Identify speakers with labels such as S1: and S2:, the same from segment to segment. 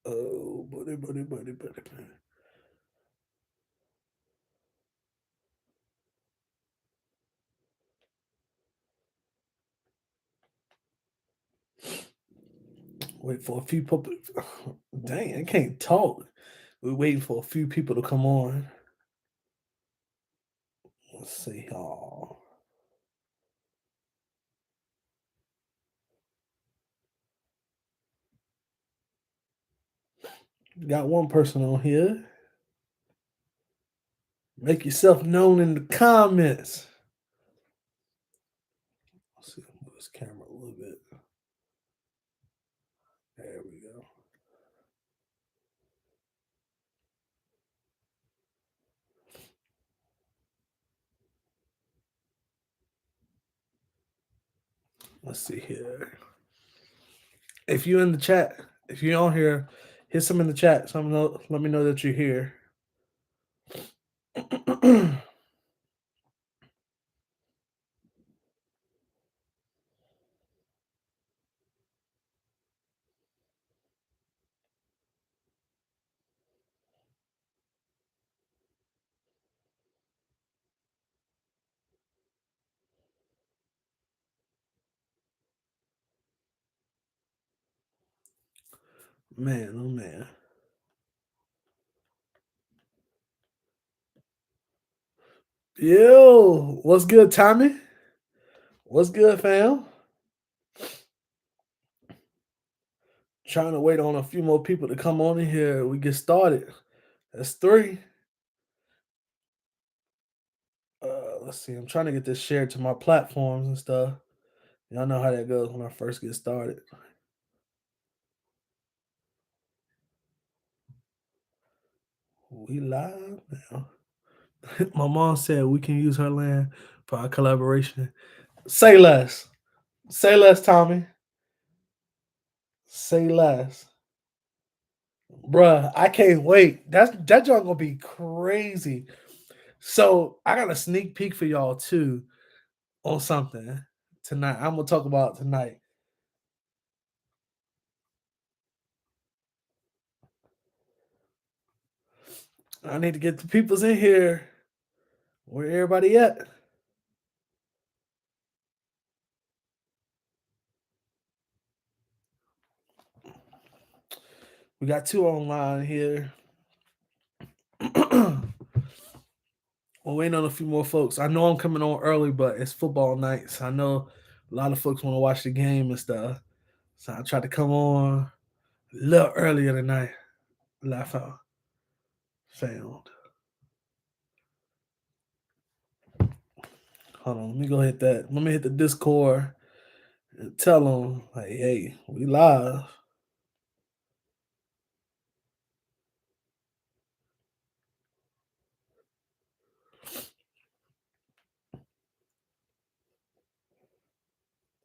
S1: Oh, buddy. Wait for a few people. Dang, I can't talk. We're waiting for a few people to come on. Let's see. Oh, got one person on here. Make yourself known in the comments. Let's see. Move this camera a little bit. There we go. Let's see here. If you're in the chat, if you're on here, hit some in the chat. Let me know that you're here. Man, oh man. Yo, what's good, Tommy? What's good, fam? Trying to wait on a few more people to come on in here. We get started. That's three. Let's see. I'm trying to get this shared to my platforms and stuff. Y'all know how that goes when I first get started. We live now. My mom said we can use her land for our collaboration. Say less. Say less, Tommy. Say less. Bruh, I can't wait. That joint gonna be crazy. So I got a sneak peek for y'all too on something tonight. I'm gonna talk about tonight. I need to get the peoples in here. Where everybody at? We got two online here. We're waiting on a few more folks. I know I'm coming on early, but it's football night, so I know a lot of folks want to watch the game and stuff. So I tried to come on a little earlier tonight. Laugh out. Found. Hold on, let me go hit that. Let me hit the Discord and tell them, like, hey, we live.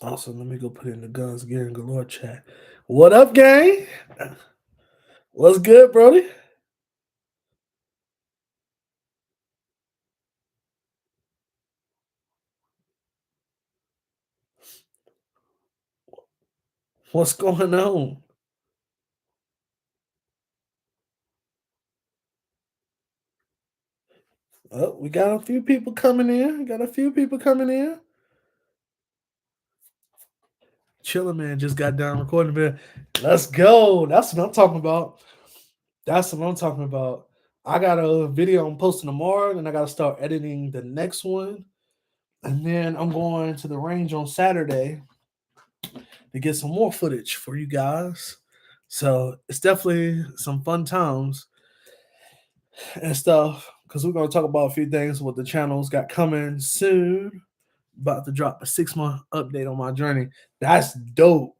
S1: Also, let me go put in the Guns Gear and Galore chat. What up, gang? What's good, Brody? What's going on? Oh, we got a few people coming in. Got a few people coming in. Chiller man just got down recording bit. Let's go. That's what I'm talking about. That's what I'm talking about. I got a video I'm posting tomorrow, and I got to start editing the next one. And then I'm going to the range on Saturday to get some more footage for you guys. So it's definitely some fun times and stuff because we're going to talk about a few things what the channel's got coming soon. About to drop a 6 month update on my journey. That's dope.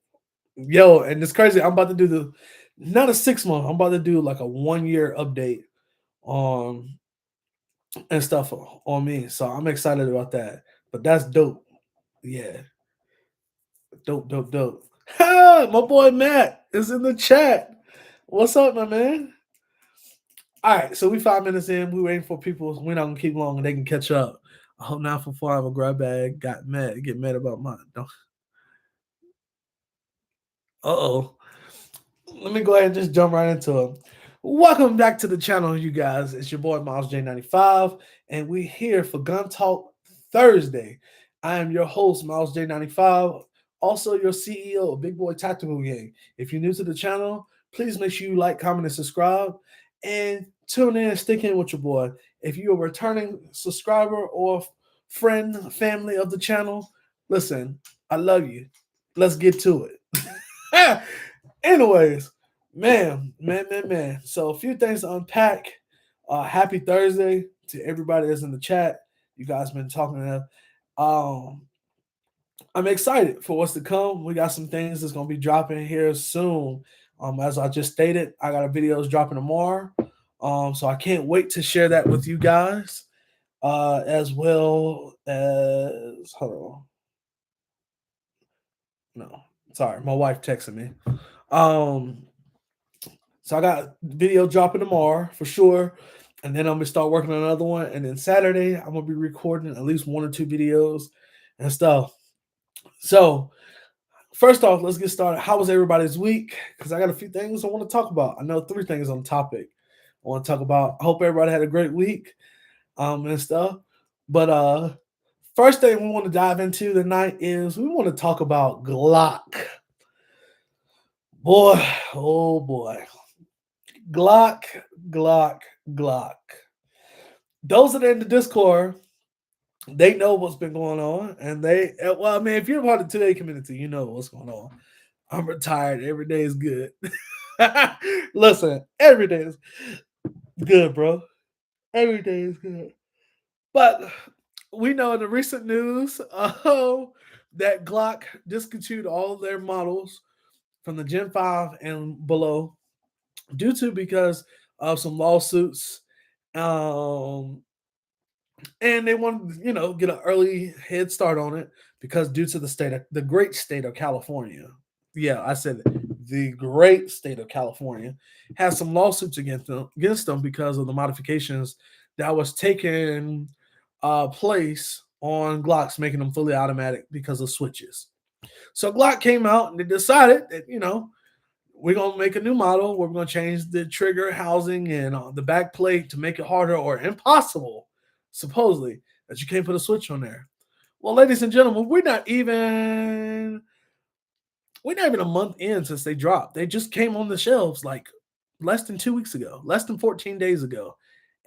S1: Yo, and it's crazy. I'm about to do the not a 6 month. I'm about to do like a 1 year update on and stuff on me. So I'm excited about that. But that's dope. Yeah, dope. Ha! My boy Matt is in the chat. What's up, my man? All right, so we 5 minutes in. We waiting for people. We're not gonna keep long, and they can catch up. I hope 9 for 5 a grab bag got mad. Get mad about mine. Uh oh. let me go ahead and just jump right into it. Welcome back to the channel, you guys. It's your boy Miles J95, and we here for Gun Talk Thursday. I am your host, Miles J95, also your CEO of Big Boy Tactical Gang. If you're new to the channel, please make sure you like, comment, and subscribe, and tune in and stick in with your boy. If you're a returning subscriber or friend, family of the channel, listen, I love you. Let's get to it. Anyways, man. So a few things to unpack. Happy Thursday to everybody that's in the chat. You guys been talking to. Um, I'm excited for what's to come. We got some things that's gonna be dropping here soon. As I just stated, I got a videos dropping tomorrow. So I can't wait to share that with you guys. As well as hold on. No, sorry, my wife texted me. Um, So I got video dropping tomorrow for sure. And then I'm gonna start working on another one. And then Saturday, I'm gonna be recording at least one or two videos and stuff. So first off, let's get started. How was everybody's week? Because I got a few things I want to talk about. I know three things on the topic I want to talk about. I hope everybody had a great week and stuff. But first thing we want to dive into tonight is we want to talk about Glock. Boy, oh boy. Glock, Glock, Glock. Those that are in the Discord, they know what's been going on, and well, I mean, if you're part of the Today community, you know what's going on. I'm retired. Every day is good. Listen, every day is good, bro. Every day is good. But we know in the recent news, that Glock discontinued all their models from the Gen 5 and below due to because of some lawsuits. Um, and they wanted to, get an early head start on it because due to the great state of California. Yeah, I said it, the great state of California has some lawsuits against them because of the modifications that was taking place on Glocks, making them fully automatic because of switches. So Glock came out and they decided that we're gonna make a new model. We're gonna change the trigger housing and the back plate to make it harder or impossible, supposedly, that you can't put a switch on there. Well, ladies and gentlemen, we're not even a month in since they dropped. They just came on the shelves like less than 2 weeks ago, less than 14 days ago.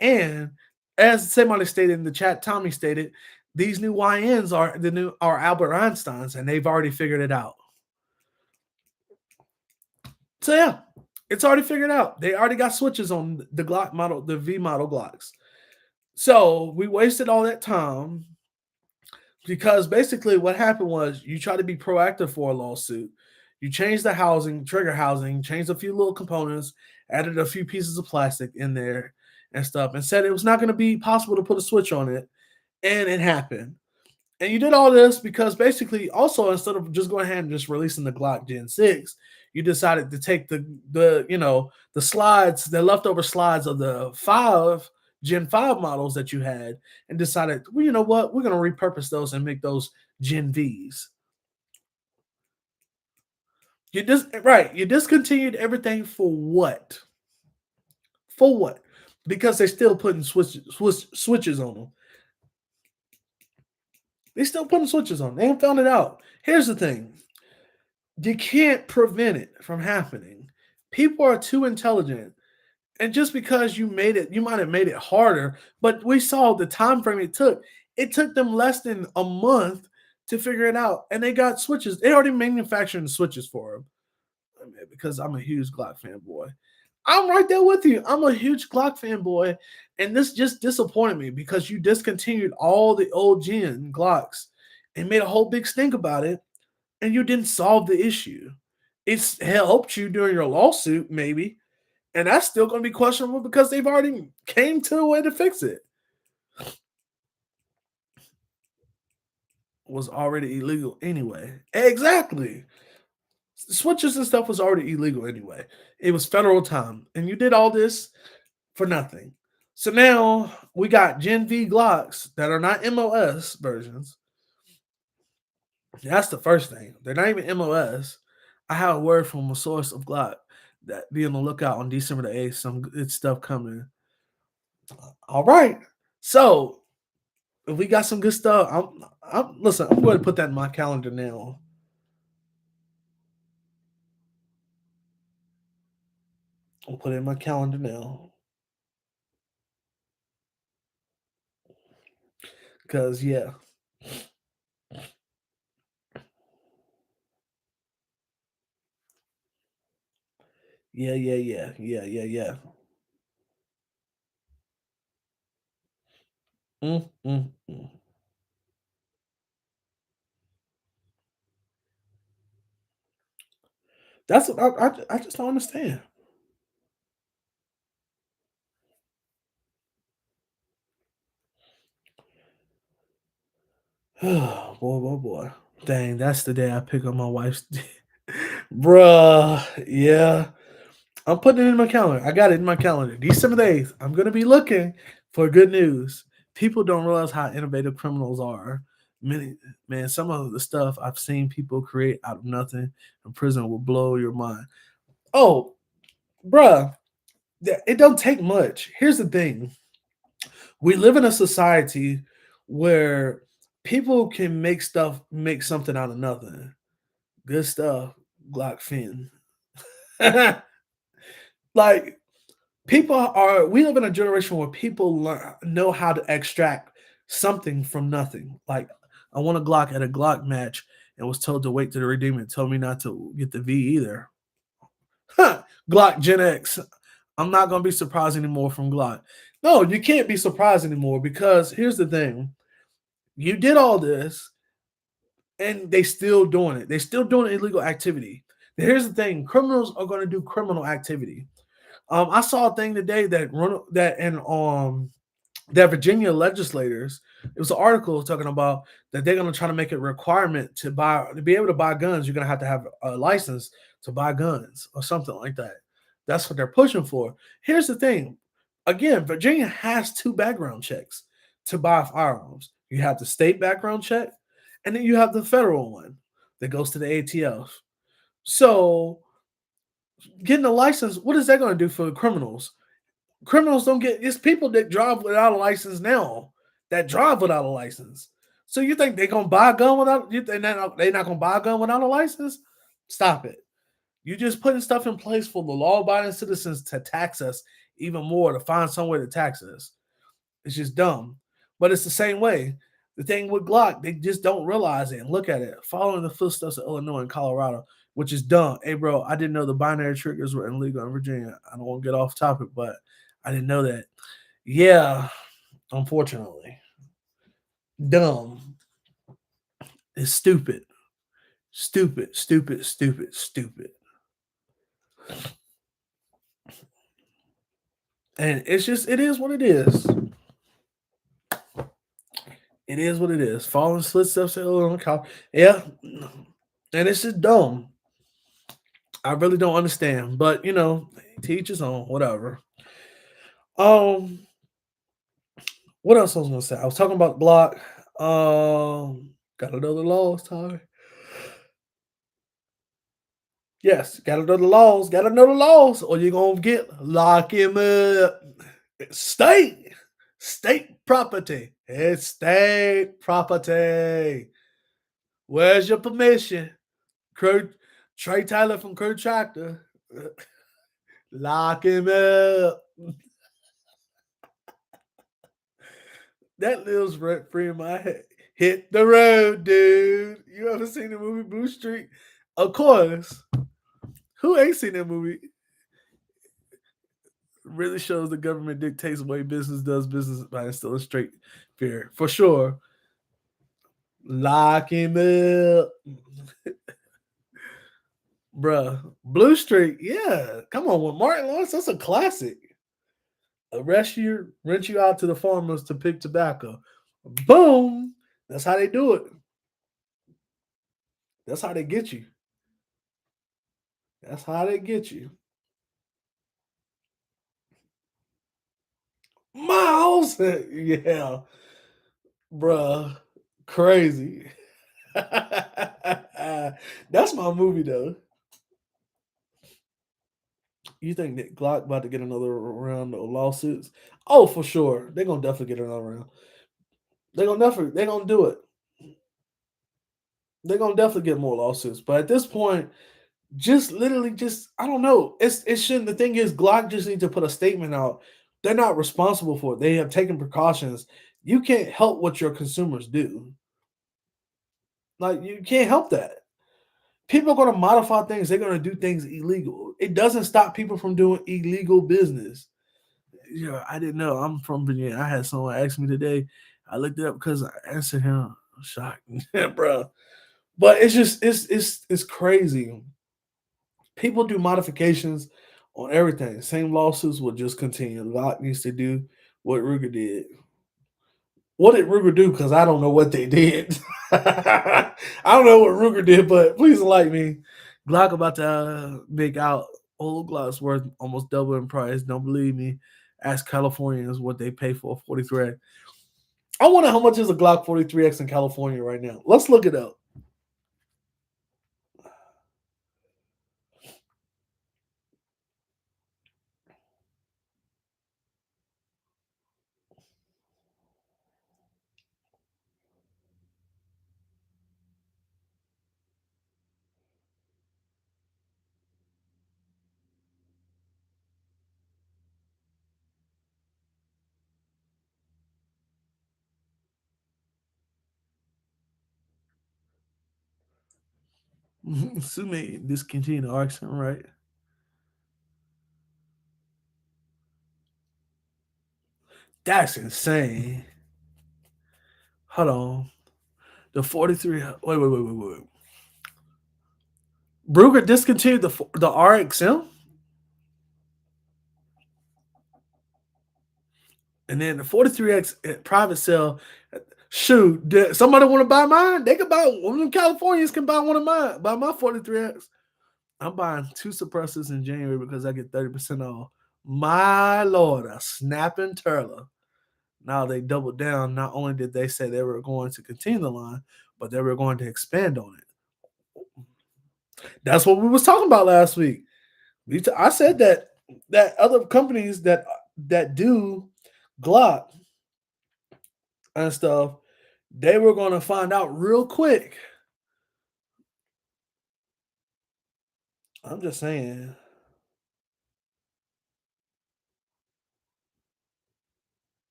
S1: And as somebody stated in the chat, Tommy stated, these new YNs are Albert Einsteins, and they've already figured it out. So yeah, it's already figured out. They already got switches on the Glock model, the V model Glocks. So we wasted all that time because basically what happened was you try to be proactive for a lawsuit. You changed the housing, trigger housing, changed a few little components, added a few pieces of plastic in there and stuff, and said it was not going to be possible to put a switch on it. And it happened. And you did all this because basically, also instead of just going ahead and just releasing the Glock Gen 6, you decided to take the slides, the leftover slides of the Gen 5 models that you had, and decided, well, you know what, we're gonna repurpose those and make those Gen Vs. You discontinued everything for what? For what? Because they're still putting switches on them. They still putting switches on. They ain't found it out. Here's the thing. You can't prevent it from happening. People are too intelligent. And just because you might have made it harder, but we saw the time frame it took. It took them less than a month to figure it out. And they got switches. They already manufactured the switches for them. I mean, because I'm a huge Glock fanboy. I'm right there with you. I'm a huge Glock fanboy. And this just disappointed me because you discontinued all the old gen Glocks and made a whole big stink about it, and you didn't solve the issue. It's helped you during your lawsuit, maybe, and that's still going to be questionable because they've already came to a way to fix it. Was already illegal anyway. Exactly. Switches and stuff was already illegal anyway. It was federal time, and you did all this for nothing. So now we got Gen V Glocks that are not MOS versions. That's the first thing. They're not even MOS. I have a word from a source of Glock. That be on the lookout on December the 8th. Some good stuff coming. All right. So if we got some good stuff, I'm listen. I'm going to put that in my calendar now. I'll put it in my calendar now. Cause yeah, yeah. Mm. That's what I just don't understand. Boy. Dang, that's the day I pick up my wife's bruh. Yeah. I'm putting it in my calendar. I got it in my calendar. December the 8th. I'm gonna be looking for good news. People don't realize how innovative criminals are. Many man, some of the stuff I've seen people create out of nothing in prison will blow your mind. Oh, bruh, it don't take much. Here's the thing. We live in a society where people can make something out of nothing. Good stuff, Glock Finn. Like people are we live in a generation where people know how to extract something from nothing. Like I won a Glock at a Glock match and was told to wait to the redeem it. Told me not to get the V either. Huh. Glock Gen X. I'm not gonna be surprised anymore from Glock. No, you can't be surprised anymore because here's the thing. You did all this and they still doing it. They still doing illegal activity. Here's the thing: criminals are going to do criminal activity. I saw a thing today that Virginia legislators. It was an article talking about that they're going to try to make it a requirement to be able to buy guns. You're going to have a license to buy guns or something like that. That's what they're pushing for. Here's the thing. Again, Virginia has two background checks to buy firearms. You have the state background check, and then you have the federal one that goes to the ATF. So, getting a license, what is that going to do for the criminals? Criminals don't get it's people that drive without a license now that drive without a license. So you think they're gonna buy a gun without you think they're not gonna buy a gun without a license? Stop it. You just putting stuff in place for the law abiding citizens to tax us even more to find somewhere to tax us. It's just dumb. But it's the same way. The thing with Glock, they just don't realize it and look at it. Following the footsteps of Illinois and Colorado, which is dumb. Hey, bro, I didn't know the binary triggers were illegal in Virginia. I don't want to get off topic, but I didn't know that. Yeah, unfortunately. Dumb. It's stupid. Stupid. And it's just, it is what it is. It is what it is. Following footsteps of Illinois. Yeah. And it's just dumb. I really don't understand, but teach his own, whatever. Um, what else I was gonna say? I was talking about block. Got another laws, Tyler. Yes, gotta know the laws, or you're gonna get lock him up. State, state property. It's state property. Where's your permission? Crew, Trey Taylor from Crew Tractor. Lock him up. That lives rent free in my head. Hit the road, dude. You ever seen the movie Blue Street? Of course. Who ain't seen that movie? Really shows the government dictates the way business does business by instilling straight fear. For sure. Lock him up. Bruh. Blue Street, yeah. Come on, with Martin Lawrence, that's a classic. Arrest you, rent you out to the farmers to pick tobacco. Boom. That's how they do it. That's how they get you. That's how they get you. Miles, yeah, bruh, crazy. That's my movie though. You think that Glock about to get another round of lawsuits? Oh, for sure. They're gonna definitely get another round. They're gonna do it. They're gonna definitely get more lawsuits. But at this point, just literally just I don't know. It shouldn't the thing is Glock just need to put a statement out. They're not responsible for it. They have taken precautions. You can't help what your consumers do. Like you can't help that. People are going to modify things. They're going to do things illegal. It doesn't stop people from doing illegal business. Yeah, I didn't know. I'm from Virginia. I had someone ask me today. I looked it up because I answered him. Shocked, yeah, bro. But it's just it's crazy. People do modifications on everything. Same lawsuits will just continue. Locke needs to do what Ruger did. What did Ruger do? Because I don't know what they did. I don't know what Ruger did, but please enlighten me. Glock about to make out old Glock's worth almost double in price. Don't believe me? Ask Californians what they pay for a 43X. I wonder how much is a Glock 43X in California right now. Let's look it up. Sume discontinued the auction, right? That's insane. Hold on. The 43. Wait. Bruger discontinued the RXM, and then the 43X private sale. Shoot, somebody want to buy mine? They can buy one of them. Californians can buy one of mine. Buy my 43X. I'm buying two suppressors in January because I get 30% off. My lord, a snapping turtle. Now they doubled down. Not only did they say they were going to continue the line, but they were going to expand on it. That's what we was talking about last week. I said that other companies that do Glock and stuff, they were going to find out real quick. I'm just saying.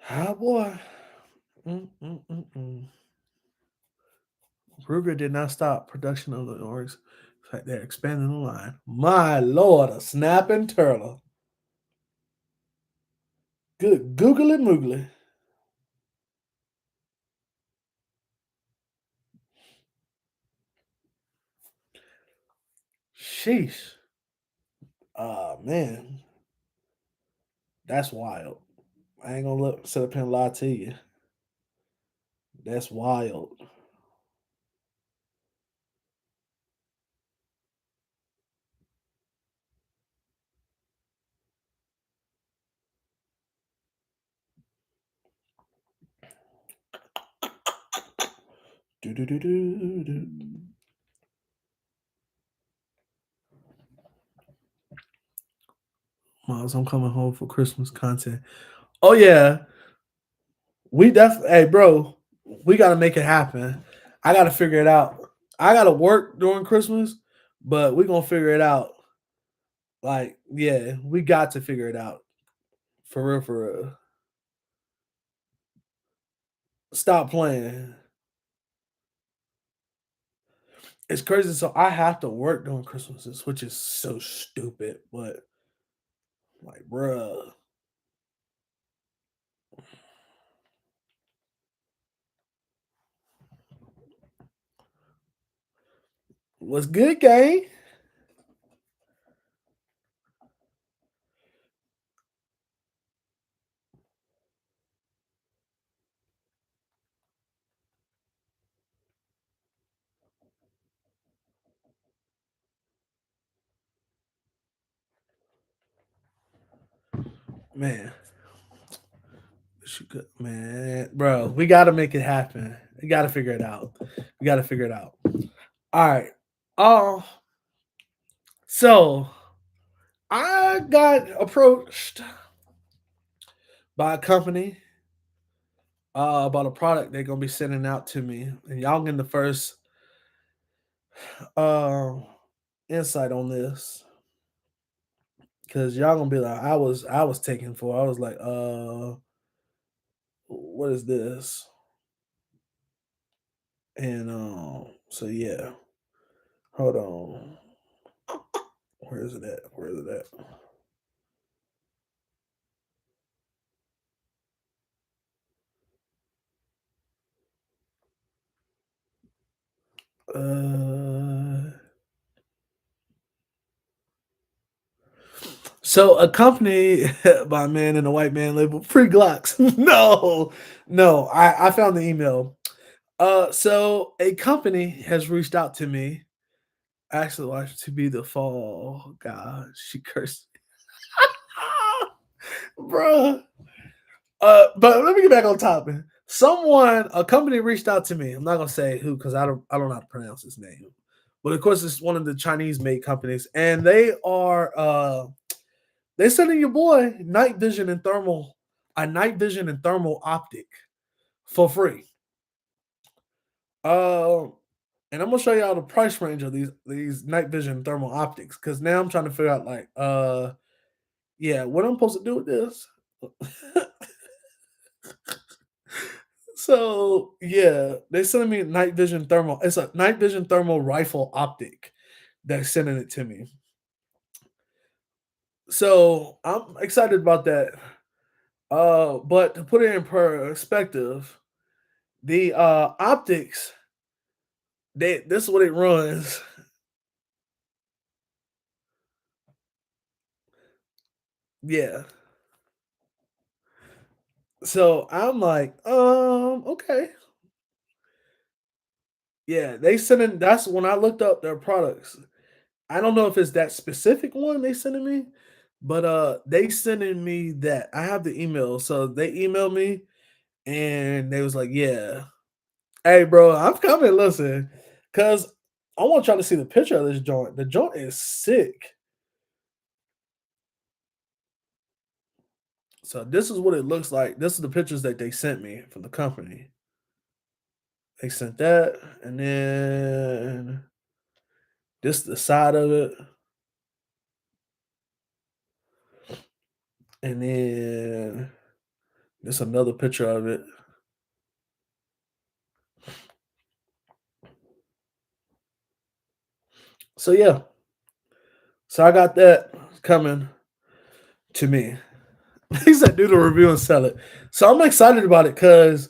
S1: Ah, boy. Mm-mm-mm-mm. Ruger did not stop production of the orgs. In fact, they're expanding the line. My lord, a snapping turtle. Good googly moogly. Sheesh. Man, that's wild. I ain't gonna sit up here and lie to you. That's wild. Do do do do do. Miles, I'm coming home for Christmas content. Oh yeah, we definitely. Hey, bro, we gotta make it happen. I gotta figure it out. I gotta work during Christmas, but we gonna figure it out. Like, yeah, we got to figure it out for real. For real. Stop playing. It's crazy. So I have to work during Christmases, which is so stupid. But like, bruh, what's good, gang? Man, man, bro, we got to make it happen. We got to figure it out. We got to figure it out. All right. Uh, so I got approached by a company about a product they're gonna be sending out to me, and y'all getting the first uh, insight on this because y'all gonna be like, I was taken for. I was like, what is this? And so yeah, hold on. Where is it at? Where is it at? Uh, so a company by a man and a white man labeled free Glocks. No, no, I found the email. So a company has reached out to me. Actually, watch to be the fall. God, she cursed, bruh. But let me get back on topic. A company reached out to me. I'm not gonna say who because I don't know how to pronounce his name. But of course, it's one of the Chinese made companies, and they sending your boy a night vision and thermal optic for free. Um, and I'm gonna show y'all the price range of these night vision thermal optics because now I'm trying to figure out like yeah, what I'm supposed to do with this. So yeah, they sending me night vision thermal. It's a night vision thermal rifle optic. They're sending it to me. So I'm excited about that. But to put it in perspective, the optics, this is what it runs. Yeah. So I'm like, okay. Yeah, they sending that's when I looked up their products. I don't know if it's that specific one they sending me, but they sending me that. I have the email. So they emailed me and they was like, "Yeah. Hey bro, I'm coming, listen, cuz I want y'all to see the picture of this joint. The joint is sick." So this is what it looks like. This is the pictures that they sent me from the company. They sent that and then this is the side of it. And then there's another picture of it. So yeah, so I got that coming to me. He said, "Do the review and sell it." So I'm excited about it because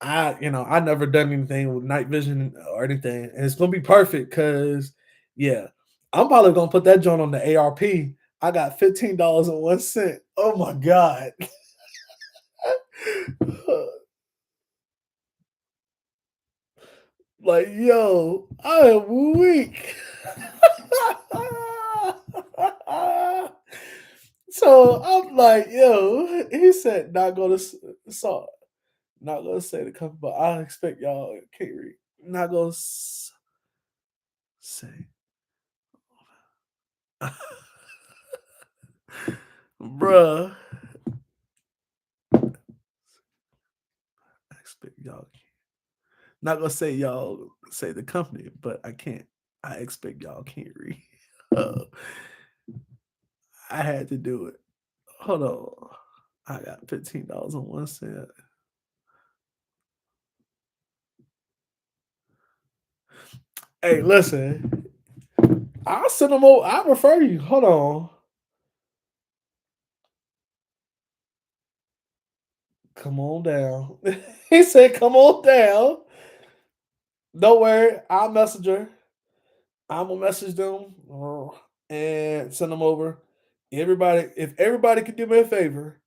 S1: I never done anything with night vision or anything, and it's gonna be perfect. Because yeah, I'm probably gonna put that joint on the ARP. I got $15.01. Oh my god! Like yo, I am weak. So I'm like, yo, he said not gonna saw not gonna say the company, but I expect y'all can't read. Not gonna say, bruh. I expect y'all. Not gonna say y'all say the company, but I can't. I expect y'all can't read. Uh, I had to do it. Hold on. I got $15.01. Hey, listen. I'll send them over. I'll refer you. Hold on. Come on down. He said, come on down. Don't worry. I'll message her. I'm gonna message them and send them over. If everybody could do me a favor,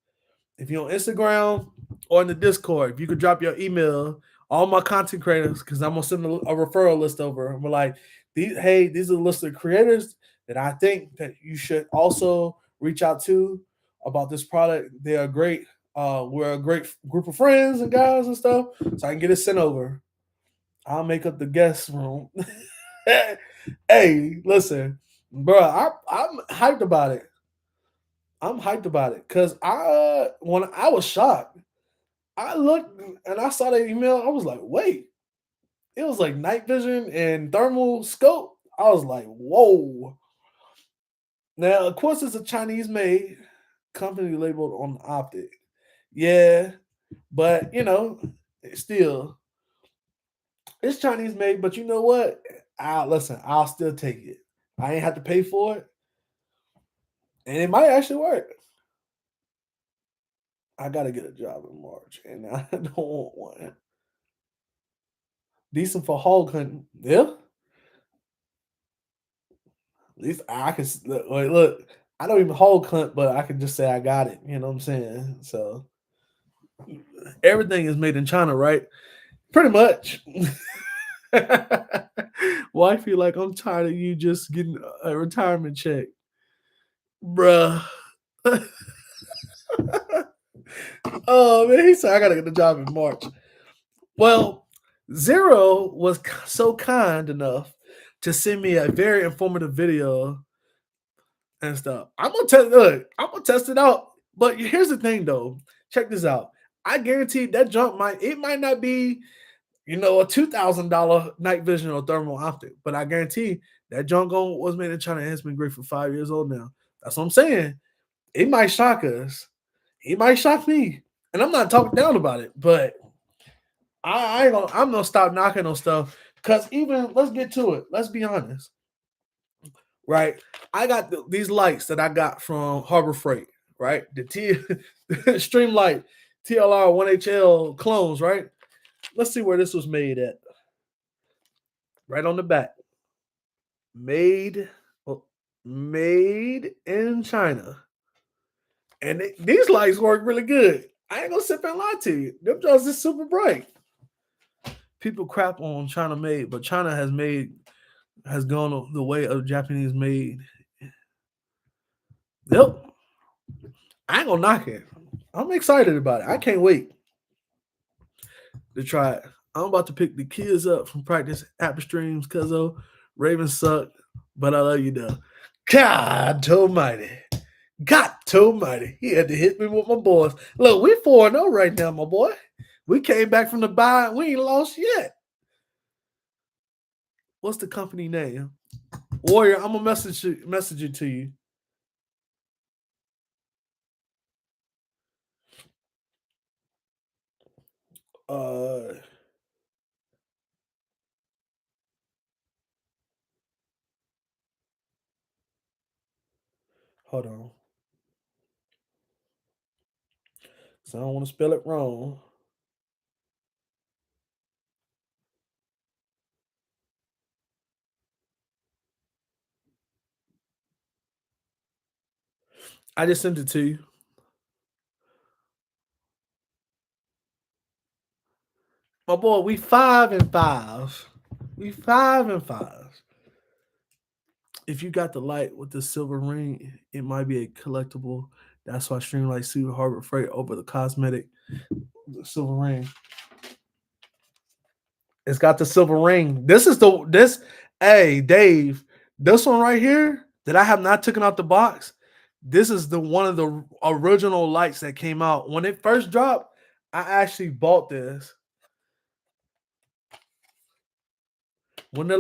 S1: if you're on Instagram or in the Discord, if you could drop your email, all my content creators, because I'm gonna send a referral list over. And we're like, these are the list of creators that I think that you should also reach out to about this product. They are great. We're a great group of friends and guys and stuff, so I can get it sent over. I'll make up the guest room. Hey, listen, bro, I'm hyped about it. I'm hyped about it because when I was shocked, I looked and I saw the email. I was like, wait, it was like night vision and thermal scope. I was like, whoa. Now, of course, it's a Chinese made company labeled on the optic. Yeah, but still, it's Chinese made. But you know what? I'll still take it. I ain't have to pay for it, and it might actually work. I gotta get a job in March, and I don't want one. Decent for hog hunting. Yeah, at least I can look. Wait, look, I don't even hog hunt, but I can just say I got it. You know what I'm saying? So everything is made in China, right? Pretty much. Well, I feel like I'm tired of you just getting a retirement check, bruh. Oh man, he said I gotta get the job in March. Well, Zero was so kind enough to send me a very informative video and stuff. I'm gonna test. Look, I'm gonna test it out. But here's the thing, though. Check this out. I guarantee that jump might not be a $2,000 night vision or thermal optic, but I guarantee that junk was made in China and has been great for 5 years old now. That's what I'm saying. It might shock us. It might shock me, and I'm not talking down about it, but I ain't gonna. I'm gonna stop knocking on stuff because even let's get to it. Let's be honest, right? I got these lights that I got from Harbor Freight, right? The Streamlight TLR 1HL clones, right? Let's see where this was made at. Right on the back. Made oh, made in China. And these lights work really good. I ain't gonna sit there and lie to you. Them jobs is super bright. People crap on China made, but China has gone the way of Japanese made. Yep. I ain't gonna knock it. I'm excited about it. I can't wait to try it. I'm about to pick the kids up from practice Apple streams, cuzzo. Ravens suck, but I love you though. God almighty. God almighty. He had to hit me with my boys. Look, we 4-0 right now, my boy. We came back from the bye. We ain't lost yet. What's the company name? Warrior, I'm gonna message it to you. Uh Hold on. So I don't want to spell it wrong. I just sent it to you. My boy, we 5-5. We 5-5. If you got the light with the silver ring, it might be a collectible. That's why Streamlight sued Harbor Freight over the cosmetic silver ring. It's got the silver ring. This. Hey, Dave, this one right here that I have not taken out the box. This is the one of the original lights that came out when it first dropped. I actually bought this. When the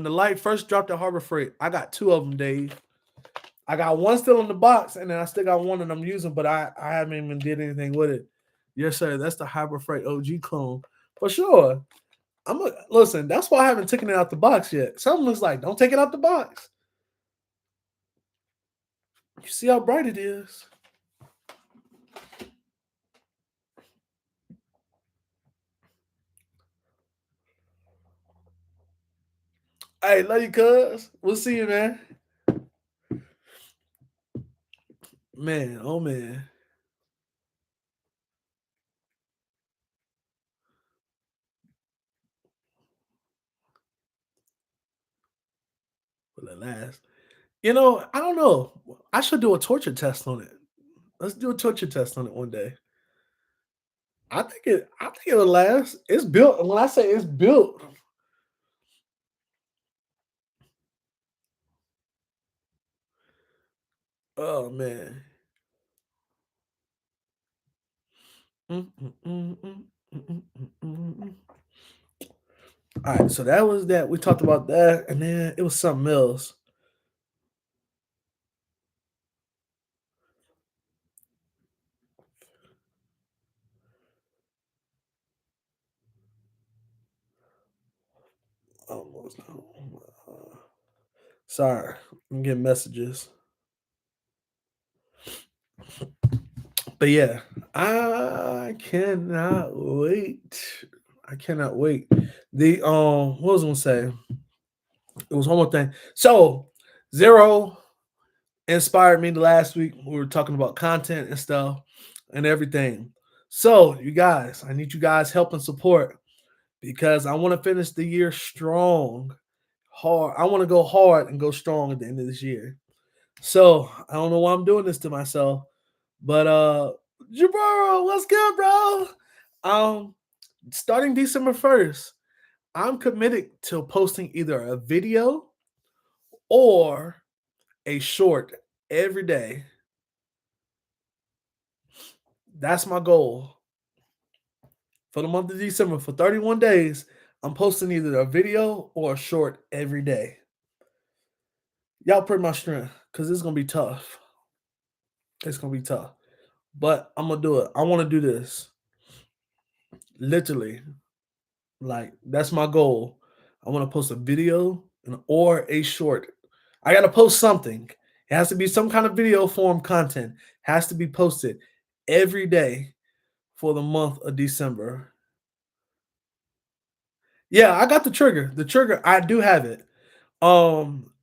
S1: light first dropped at Harbor Freight, I got two of them, Dave. I got one still in the box, and then I still got one that I'm using, but I haven't even did anything with it. Yes, sir. That's the Harbor Freight OG clone for sure. Listen. That's why I haven't taken it out the box yet. Something looks like don't take it out the box. You see how bright it is. Hey, love you, cuz. We'll see you, man. Man, oh man. For the last. I don't know. I should do a torture test on it. Let's do a torture test on it one day. I think it'll last. It's built. When I say it's built, oh man. Mm, mm, mm, mm, mm, mm, mm, mm, mm. All right, so that was that. We talked about that, and then it was something else. Almost. Sorry, I'm getting messages. But yeah, I cannot wait. I cannot wait. What was I gonna say? It was one more thing. So Zero inspired me the last week. We were talking about content and stuff and everything. So you guys, I need you guys help and support because I want to finish the year strong, hard. I want to go hard and go strong at the end of this year. So I don't know why I'm doing this to myself, but Jabaro, what's good, bro? Um, Starting December 1st, I'm committed to posting either a video or a short every day. That's my goal for the month of December. For 31 days, I'm posting either a video or a short every day. Y'all pray my strength because it's gonna be tough. It's gonna be tough, but I'm gonna do it. I want to do this literally. Like that's my goal. I want to post a video or a short. I gotta post something. It has to be some kind of video form content. Has to be posted every day for the month of December. Yeah, I got the trigger. The trigger, I do have it.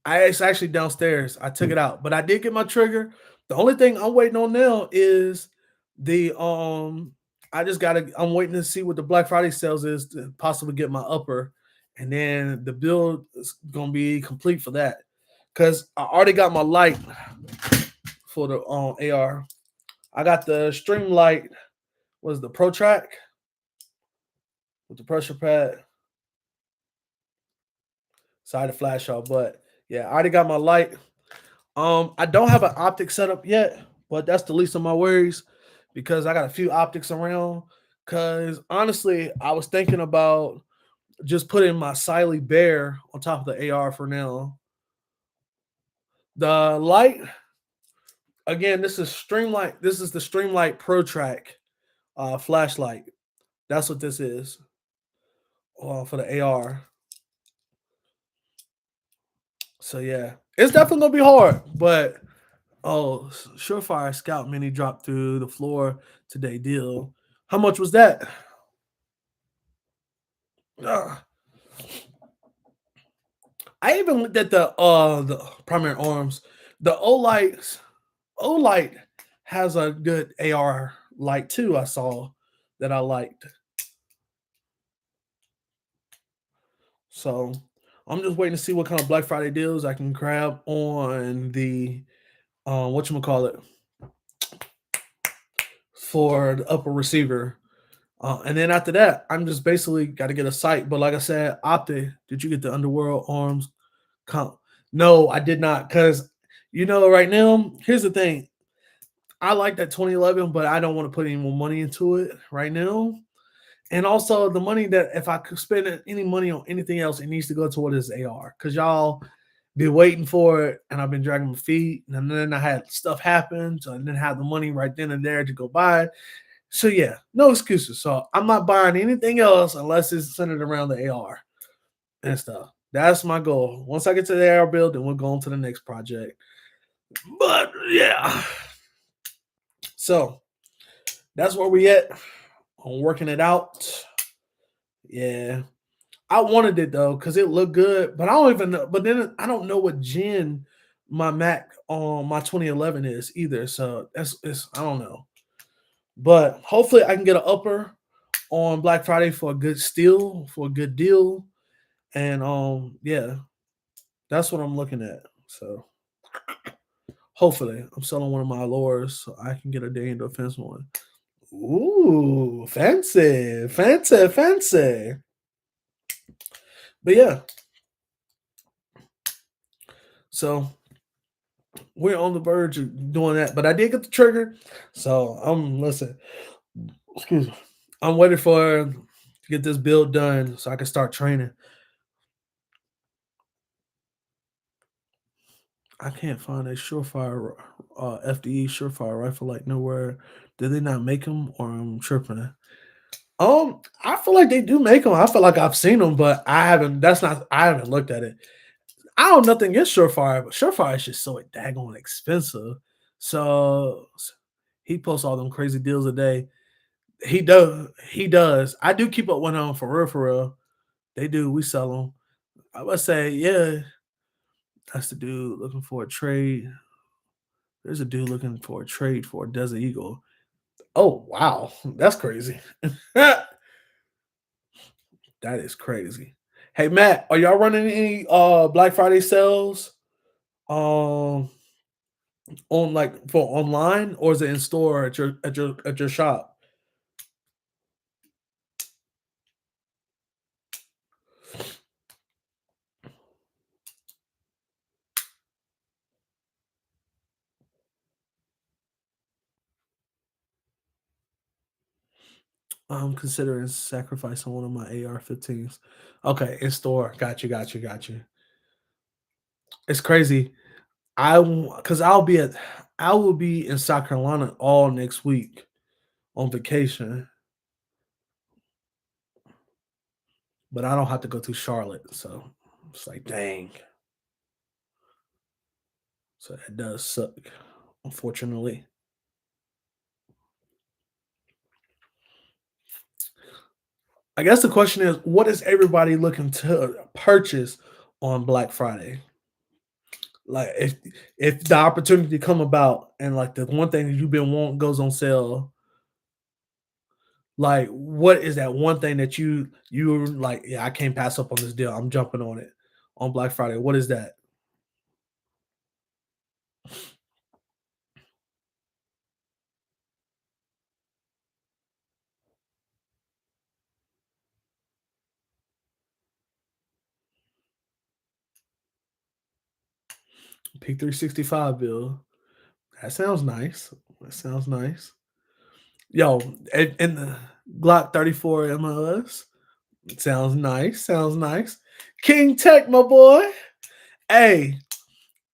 S1: It's actually downstairs. I took it out, but I did get my trigger. The only thing I'm waiting on now is the I just gotta. I'm waiting to see what the Black Friday sales is to possibly get my upper, and then the build is gonna be complete for that. Cause I already got my light for the AR. I got the Stream Light. Was the Pro Track with the pressure pad? Sorry to flash y'all, but yeah, I already got my light. I don't have an optic setup yet, but that's the least of my worries because I got a few optics around. Cause honestly, I was thinking about just putting my Siley Bear on top of the AR for now. The light, again, this is Streamlight. This is the Streamlight Pro Track flashlight. That's what this is for the AR. So yeah, it's definitely gonna be hard, but oh, Surefire Scout Mini dropped through the floor today. Deal. How much was that? Uh, I even looked at the primary arms. The Olight has a good AR light too. I saw that I liked. So I'm just waiting to see what kind of Black Friday deals I can grab on the what you call it for the upper receiver. And then after that, I'm just basically got to get a sight. But like I said, Opti, did you get the Underworld arms? Comp? No, I did not. Because, right now, here's the thing. I like that 2011, but I don't want to put any more money into it right now. And also, the money that if I could spend any money on anything else, it needs to go toward this AR. Because y'all be waiting for it, and I've been dragging my feet. And then I had stuff happen. So I didn't have the money right then and there to go buy it. So yeah, no excuses. So I'm not buying anything else unless it's centered around the AR and stuff. That's my goal. Once I get to the AR build, then we'll go on to the next project. But yeah, so that's where we at. I'm working it out. Yeah, I wanted it though because it looked good, but I don't even know. But then I don't know what gen my Mac on my 2011 is either. So that's it's I don't know. But hopefully I can get an upper on Black Friday for a good steal, for a good deal. And yeah, that's what I'm looking at. So hopefully I'm selling one of my lures so I can get a day in defense one. Ooh, fancy, fancy, fancy. But yeah, so we're on the verge of doing that. But I did get the trigger, so I'm listen. Excuse me. I'm waiting for to get this build done so I can start training. I can't find a Surefire FDE Surefire rifle like nowhere. Did they not make them, or I'm tripping? I feel like they do make them. I feel like I've seen them, but I haven't. That's not. I haven't looked at it. I don't nothing against Surefire, but Surefire is just so daggone expensive. So he posts all them crazy deals a day. He does. He does. I do keep up with him for real. For real, they do. We sell them. I would say, yeah, that's the dude looking for a trade. There's a dude looking for a trade for a Desert Eagle. Oh wow, that's crazy. That is crazy. Hey Matt, are y'all running any Black Friday sales um on like for online, or is it in store at your shop? I'm considering sacrificing one of my AR-15s. Okay, in store. Got you, got you, got you. It's crazy. Because I will be in South Carolina all next week on vacation, but I don't have to go to Charlotte. So it's like, dang. So that does suck, unfortunately. I guess the question is, what is everybody looking to purchase on Black Friday? Like, if the opportunity come about and like the one thing that you've been wanting goes on sale, like what is that one thing that you're like, yeah, I can't pass up on this deal. I'm jumping on it on Black Friday. What is that? Peak 365 bill. That sounds nice. That sounds nice. Yo, and the Glock 34 MLS. Sounds nice. Sounds nice. King Tech, my boy. Hey,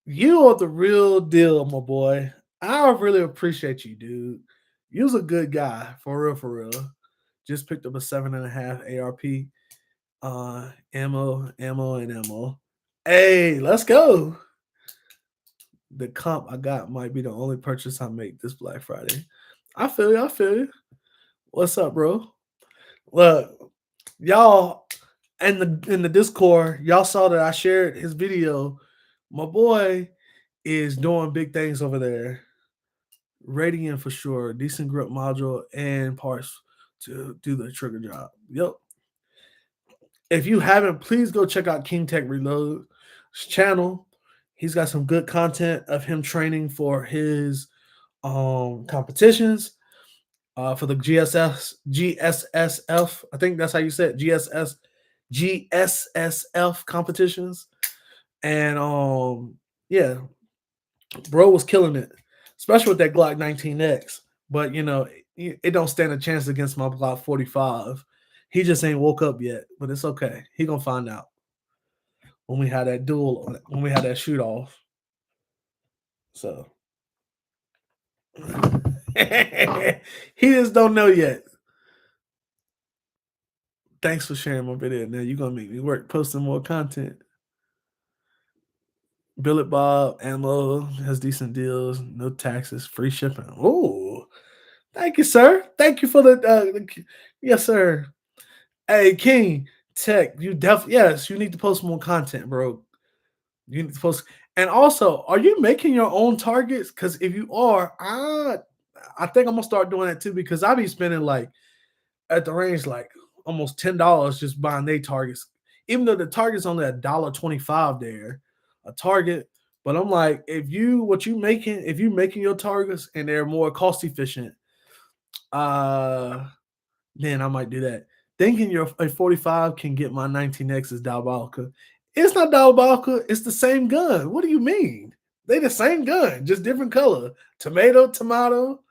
S1: you are the real deal, my boy. I really appreciate you, dude. You's a good guy, for real, for real. Just picked up a 7.5 ARP, and ammo. Hey, let's go. The comp I got might be the only purchase I make this Black Friday. I feel you. I feel you. What's up, bro? Look, y'all in the Discord, y'all saw that I shared his video. My boy is doing big things over there. Radiant for sure, decent grip module and parts to do the trigger job. Yep. If you haven't, please go check out King Tech Reload's channel. He's got some good content of him training for his competitions. For the GSSF, I think that's how you said GSSF competitions. And yeah, bro was killing it, especially with that Glock 19X. But it don't stand a chance against my Glock 45. He just ain't woke up yet, but it's okay. He gonna find out when we had that duel, when we had that shoot off. So he just don't know yet. Thanks for sharing my video. Now you're gonna make me work posting more content. Billet Bob Ammo has decent deals, no taxes, free shipping. Oh, thank you, sir. Thank you for yes, sir. Hey, King Tech, you definitely yes, you need to post more content, bro. You need to post, and also, are you making your own targets? Because if you are, I think I'm gonna start doing that too. Because I be spending like at the range like almost $10 just buying their targets, even though the target's only $1.25 there, a target. But I'm like, if you making your targets and they're more cost efficient, Uh, then I might do that. Thinking your a 45 can get my 19X is diabolical. It's not diabolical. It's the same gun. What do you mean? They the same gun, just different color. Tomato, tomato.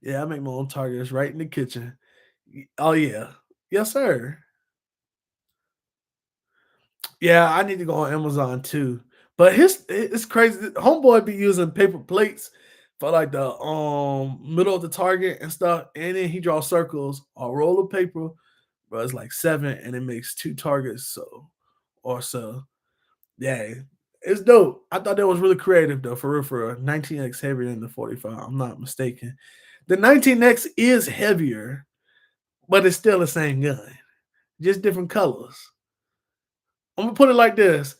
S1: Yeah, I make my own targets right in the kitchen. Oh yeah, yes sir. Yeah, I need to go on Amazon too. But it's crazy. Homeboy be using paper plates for like the middle of the target and stuff, and then he draws circles, a roll of paper, but it's like seven, and it makes two targets. So or so, yeah, it's dope. I thought that was really creative though, for real. For real. 19X heavier than the 45. I'm not mistaken. The 19X is heavier, but it's still the same gun, just different colors. I'm gonna put it like this: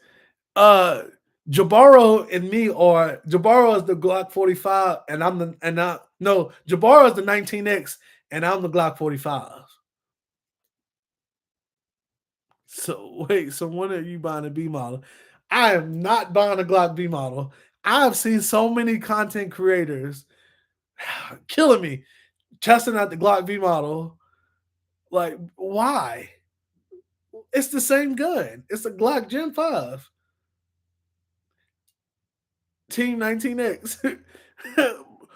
S1: uh Jabaro and me are Jabaro is the Glock 45 and I'm the and I no Jabaro is the 19X and I'm the Glock 45. So wait, so when are you buying a B model? I am not buying a Glock B model. I've seen so many content creators killing me, testing out the Glock B model. Like, why? It's the same gun. It's a Glock Gen 5. Team 19X.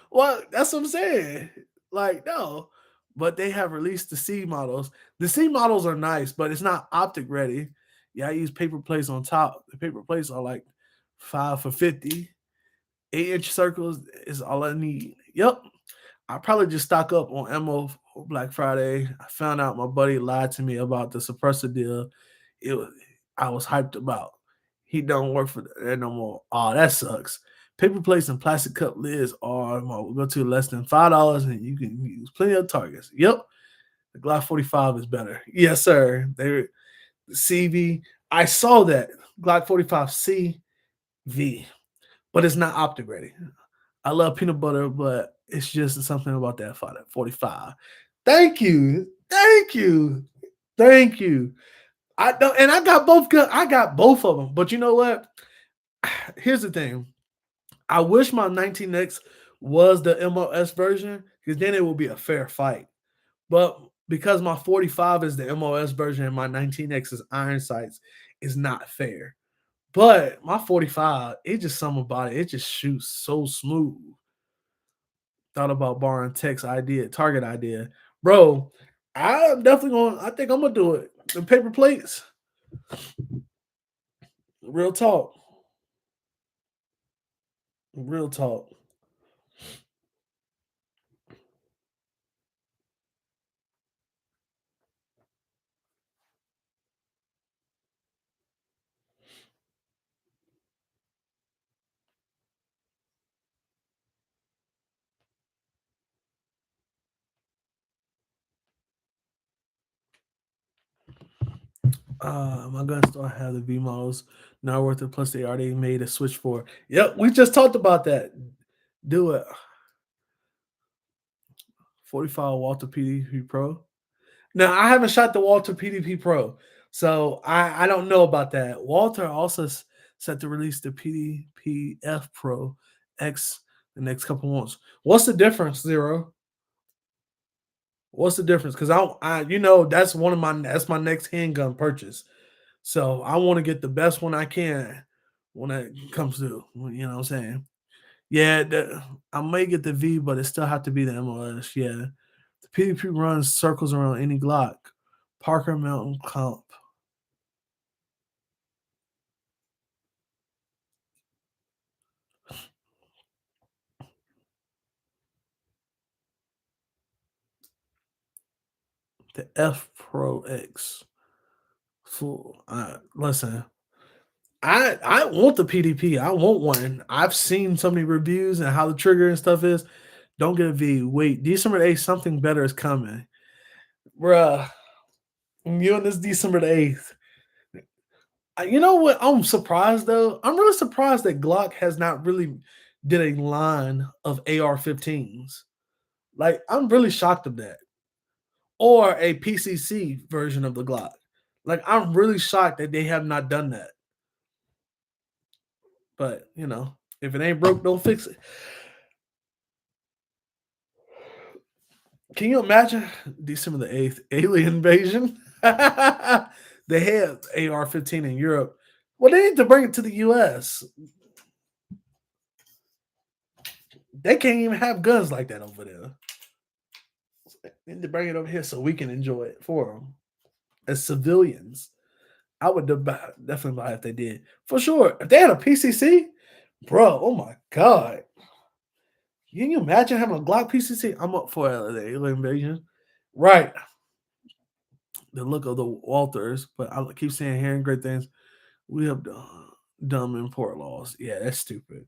S1: Well, that's what I'm saying. Like, no. But they have released the C models. The C models are nice, but it's not optic ready. Yeah, I use paper plates on top. The paper plates are like 5 for 50. 8-inch circles is all I need. Yep. I probably just stock up on ammo for Black Friday. I found out my buddy lied to me about the suppressor deal. It was I was hyped about. He don't work for that no more. Oh, that sucks. Paper plates and plastic cup lids are my go to less than $5, and you can use plenty of targets. Yep, the Glock 45 is better. Yes, sir. They CV. I saw that Glock 45 CV, but it's not optic ready. I love peanut butter, but it's just something about that 45. Thank you. Thank you. Thank you. I don't, and I got both good. I got both of them. But you know what? Here's the thing. I wish my 19X was the MOS version because then it would be a fair fight. But because my 45 is the MOS version and my 19X is iron sights, it's not fair. But my 45, it just something about it. It just shoots so smooth. Thought about borrowing text idea, target idea. Bro, I'm definitely going I think I'm gonna do it. The paper plates. Real talk. Real talk. My gun store have the V models not worth it. Plus, they already made a switch for. Yep, we just talked about that. Do it. 45 Walter PDP Pro. Now, I haven't shot the Walter PDP Pro, so I don't know about that. Walter also set to release the PDPF Pro X the next couple months. What's the difference, Zero? What's the difference? Because that's one of that's my next handgun purchase. So I want to get the best one I can when it comes to you know what I'm saying. Yeah, I may get the V, but it still have to be the MLS. Yeah, the PDP runs circles around any Glock. Parker Mountain Comp. The F Pro X. Full. Listen, I want the PDP. I want one. I've seen so many reviews and how the trigger and stuff is. Don't get a V. Wait, December 8th, something better is coming. Bruh, you on this December the 8th. You know what? I'm surprised though. I'm really surprised that Glock has not really did a line of AR-15s. Like, I'm really shocked of that. Or a PCC version of the Glock. Like, I'm really shocked that they have not done that. But, if it ain't broke, don't fix it. Can you imagine December the 8th, alien invasion? They had AR-15 in Europe. Well, they need to bring it to the US. They can't even have guns like that over there. They need to bring it over here so we can enjoy it for them as civilians. I would definitely buy if they did. For sure. If they had a PCC, bro, oh my God. Can you imagine having a Glock PCC? I'm up for the alien invasion. Right. The look of the Walters, but I keep saying hearing great things. We have dumb import laws. Yeah, that's stupid.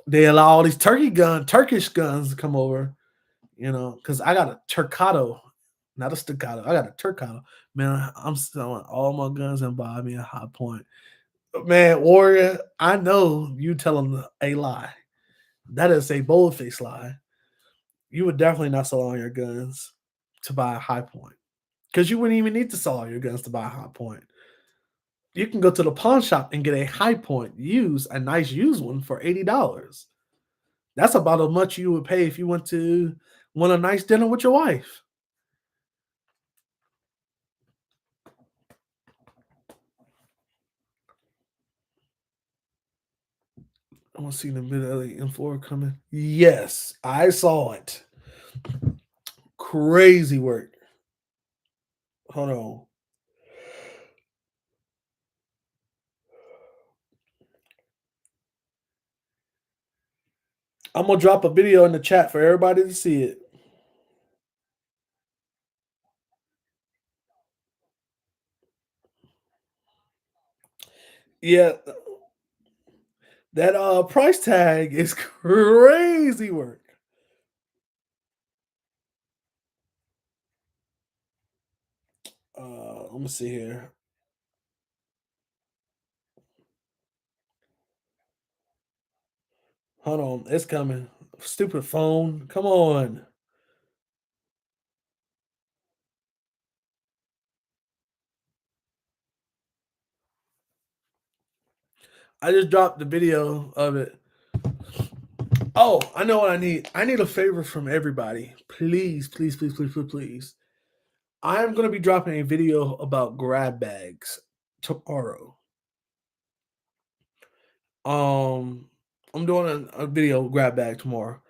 S1: They allow all these Turkish guns to come over, because I got a Turcado, not a staccato. I got a Turcado. Man, I'm selling all my guns and buy me a high point. Man, Warrior, I know you telling a lie. That is a bold-faced lie. You would definitely not sell all your guns to buy a high point. Because you wouldn't even need to sell all your guns to buy a high point. You can go to the pawn shop and get a high point a nice used one for $80. That's about how much you would pay if you want a nice dinner with your wife. I want to see the mid M4 coming. Yes, I saw it. Crazy work. Hold on. I'm gonna drop a video in the chat for everybody to see it. Yeah, that price tag is crazy work. Let me see here. Hold on, it's coming. Stupid phone. Come on. I just dropped the video of it. Oh, I know what I need. I need a favor from everybody. Please, please, please, please, please, please. I'm gonna be dropping a video about grab bags tomorrow. Um, I'm doing a video grab bag tomorrow,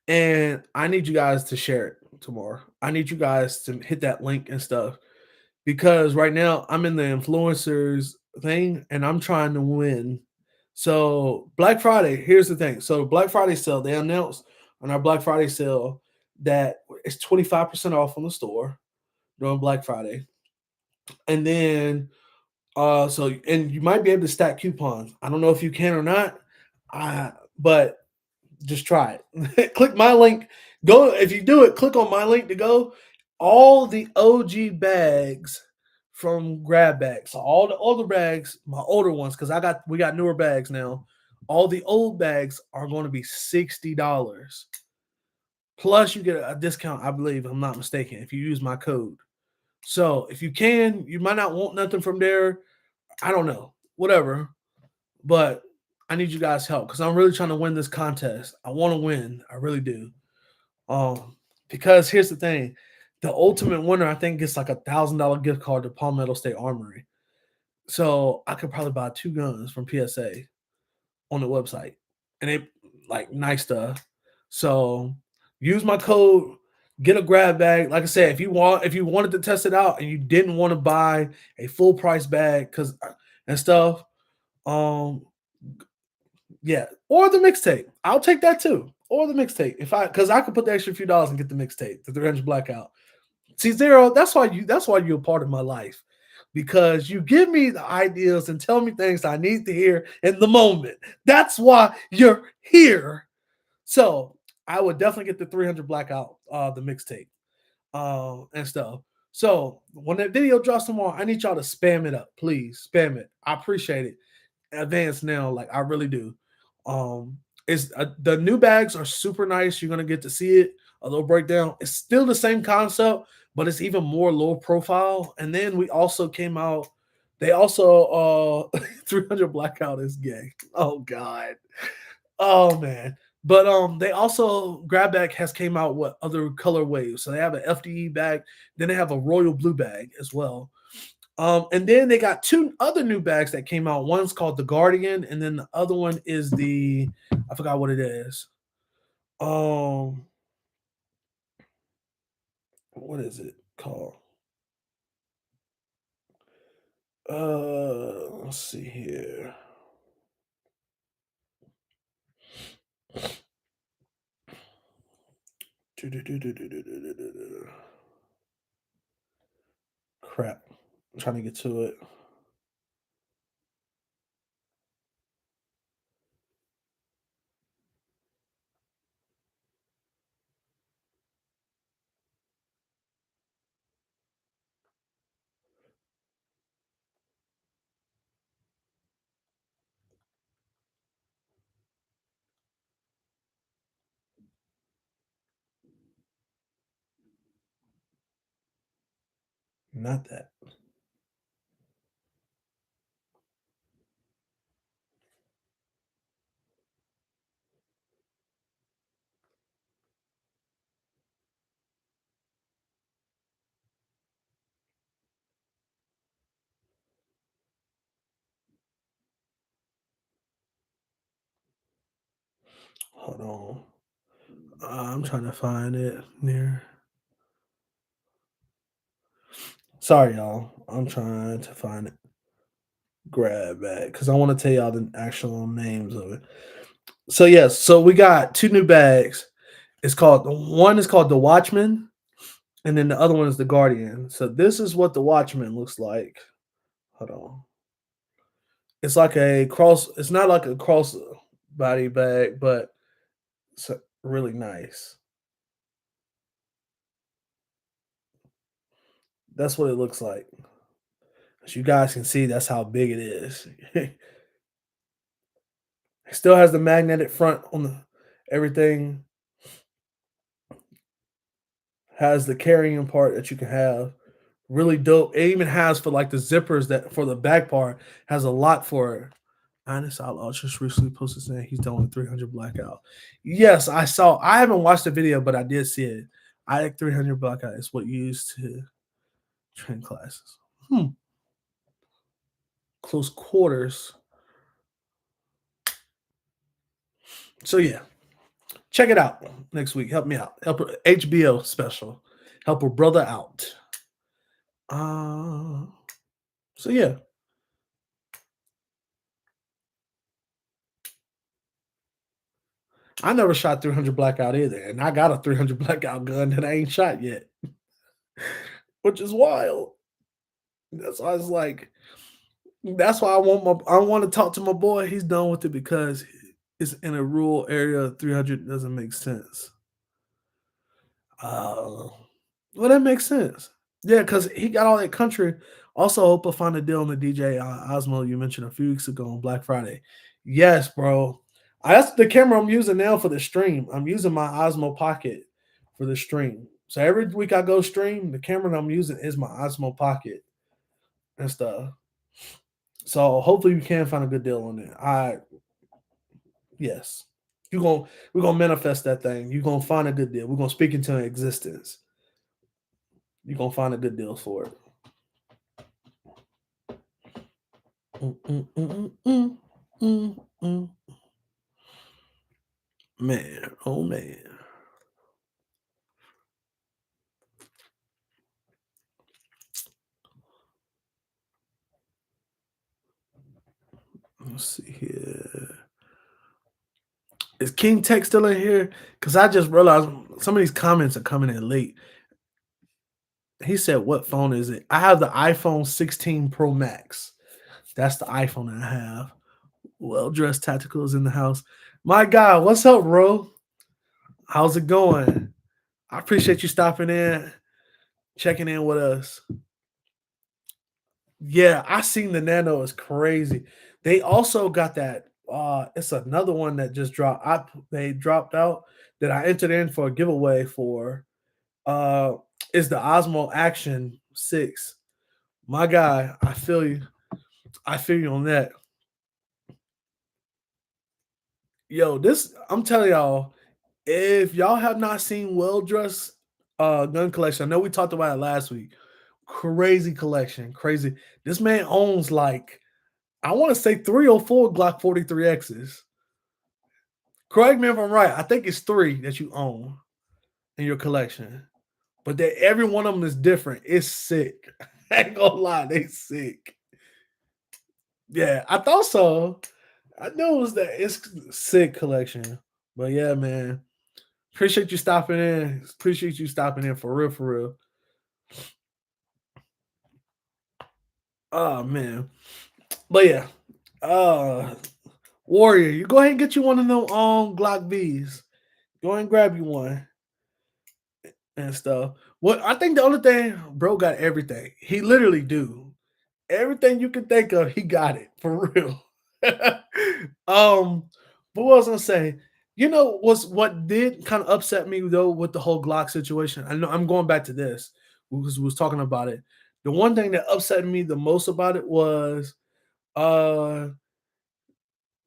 S1: and I need you guys to share it tomorrow. I need you guys to hit that link and stuff because right now I'm in the influencers thing and I'm trying to win. So Black Friday, here's the thing. So Black Friday sale, they announced on our Black Friday sale that it's 25% off on the store during Black Friday. And then and you might be able to stack coupons. I don't know if you can or not. But just try it. Click my link. Go if you do it, click on my link to go. All the OG bags from Grab Bags. So all the older bags, my older ones, because we got newer bags now. All the old bags are going to be $60. Plus, you get a discount, I believe, if I'm not mistaken, if you use my code. So if you can, you might not want nothing from there. I don't know. Whatever. But I need you guys' help because I'm really trying to win this contest. I want to win. I really do. Because here's the thing: the ultimate winner, I think, gets like $1,000 gift card to Palmetto State Armory. So I could probably buy 2 guns from PSA on the website, and it like nice stuff. So use my code, get a grab bag. Like I said, if you wanted to test it out and you didn't want to buy a full price bag and stuff, um, yeah, or the mixtape. I'll take that too. Or the mixtape. Because I could put the extra few dollars and get the mixtape, the 300 blackout. See, Zero, that's why you're a part of my life. Because you give me the ideas and tell me things I need to hear in the moment. That's why you're here. So I would definitely get the 300 blackout, the mixtape, and stuff. So when that video drops tomorrow, I need y'all to spam it up, please. Spam it. I appreciate it. Advance now, like I really do. Um, it's the new bags are super nice. You're gonna get to see it, a little breakdown. It's still the same concept, but it's even more low profile. And then we also came out. They also 300 blackout is gay. Oh God. Oh man. But they also grab bag has came out with other colorways. So they have an FDE bag, then they have a royal blue bag as well. And then they got two other new bags that came out. One's called the Guardian, and then the other one is the I forgot what it is. Um, what is it called? Let's see here. Crap. I'm trying to get to it. Not that. Hold on. I'm trying to find it near. Sorry, y'all. I'm trying to find it. Grab bag because I want to tell y'all the actual names of it. So yes, so we got two new bags. It's called one is called the Watchman, and then the other one is the Guardian. So this is what the Watchman looks like. Hold on. It's like a cross. It's not like a cross body bag, but it's really nice. That's what it looks like. As you guys can see, that's how big it is. It still has the magnetic front on the everything. Has the carrying part that you can have. Really dope. It even has for like the zippers that for the back part has a lot for it. Honest Outlaw just recently posted saying he's done with 300 blackout. Yes, I saw. I haven't watched the video, but I did see it. I think 300 blackout is what you use to train classes. Close quarters. So yeah, check it out next week. Help me out. Help her, HBO special. Help her brother out. Uh, so yeah, I never shot 300 blackout either, and I got a 300 blackout gun that I ain't shot yet, which is wild. That's why I was like, that's why I want to talk to my boy. He's done with it because it's in a rural area. 300 doesn't make sense. Uh, well, that makes sense. Yeah, because he got all that country. Also, hope I find a deal on the DJ Osmo you mentioned a few weeks ago on Black Friday. Yes, bro. That's the camera I'm using now for the stream. I'm using my Osmo Pocket for the stream. So every week I go stream, the camera that I'm using is my Osmo Pocket and stuff. So hopefully we can find a good deal on it. Yes. We're gonna manifest that thing. You're gonna find a good deal. We're gonna speak into existence. You're gonna find a good deal for it. Mm, mm, mm, mm, mm, mm. Man, oh man. Let's see here. Is King Tech still in here? Because I just realized some of these comments are coming in late. He said, "What phone is it?" I have the iPhone 16 Pro Max. That's the iPhone that I have. Well dressed tacticals in the house. My God, what's up, bro? How's it going? I appreciate you stopping in, checking in with us. Yeah, I seen the Nano is crazy. They also got that. It's another one that just dropped. They dropped out that I entered in for a giveaway for. Uh, is the Osmo Action 6. My guy, I feel you. I feel you on that. Yo, this I'm telling y'all, if y'all have not seen Well Dressed gun collection, I know we talked about it last week. Crazy collection, crazy. This man owns like I want to say 3 or 4 Glock 43Xs. Correct me if I'm right. I think it's 3 that you own in your collection, but that every one of them is different. It's sick. I ain't gonna lie, they sick. Yeah, I thought so. I knew it was that. It's sick collection. But yeah, man. Appreciate you stopping in. Appreciate you stopping in for real, for real. Oh man. But yeah. Uh Warrior, you go ahead and get you one of them Glock V's. Go ahead and grab you one and stuff. What I think the only thing, bro got everything. He literally do. Everything you can think of, he got it for real. But what was I gonna say? You know what did kind of upset me though with the whole Glock situation? I know I'm going back to this because we was talking about it. The one thing that upset me the most about it was uh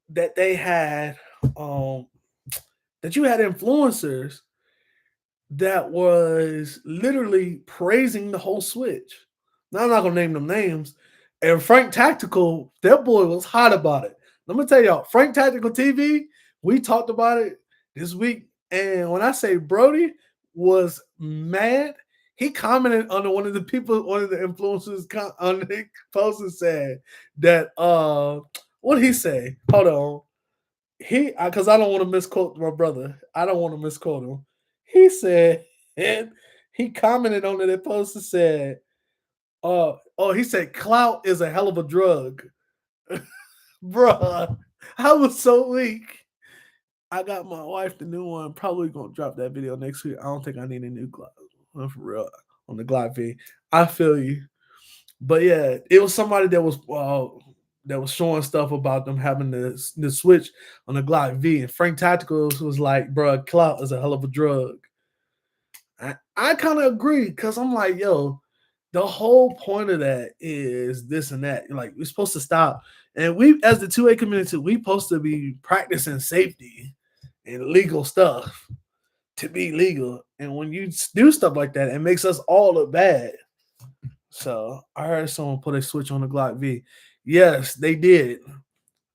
S1: that they had um that you had influencers that was literally praising the whole switch. Now I'm not gonna name them names. And Frank Tactical, that boy was hot about it. Let me tell y'all, Frank Tactical TV, we talked about it this week. And when I say Brody was mad, he commented on one of the people, one of the influencers on the post and said that what did he say? Hold on. He because I don't want to misquote my brother. I don't want to misquote him. He said, and he commented on that post and said, he said clout is a hell of a drug." Bruh, I was so weak. I got my wife the new one. Probably gonna drop that video next week. I don't think I need a new Glock. For real, on the Glock V. I feel you. But yeah, it was somebody that was showing stuff about them having the switch on the Glock V, and Frank Tacticals was like, "Bro, clout is a hell of a drug." I kind of agree because I'm like, yo, the whole point of that is this and that. Like, we're supposed to stop, and we, as the 2A community, we supposed to be practicing safety and legal stuff to be legal. And when you do stuff like that, it makes us all look bad. So I heard someone put a switch on the Glock V. Yes, they did.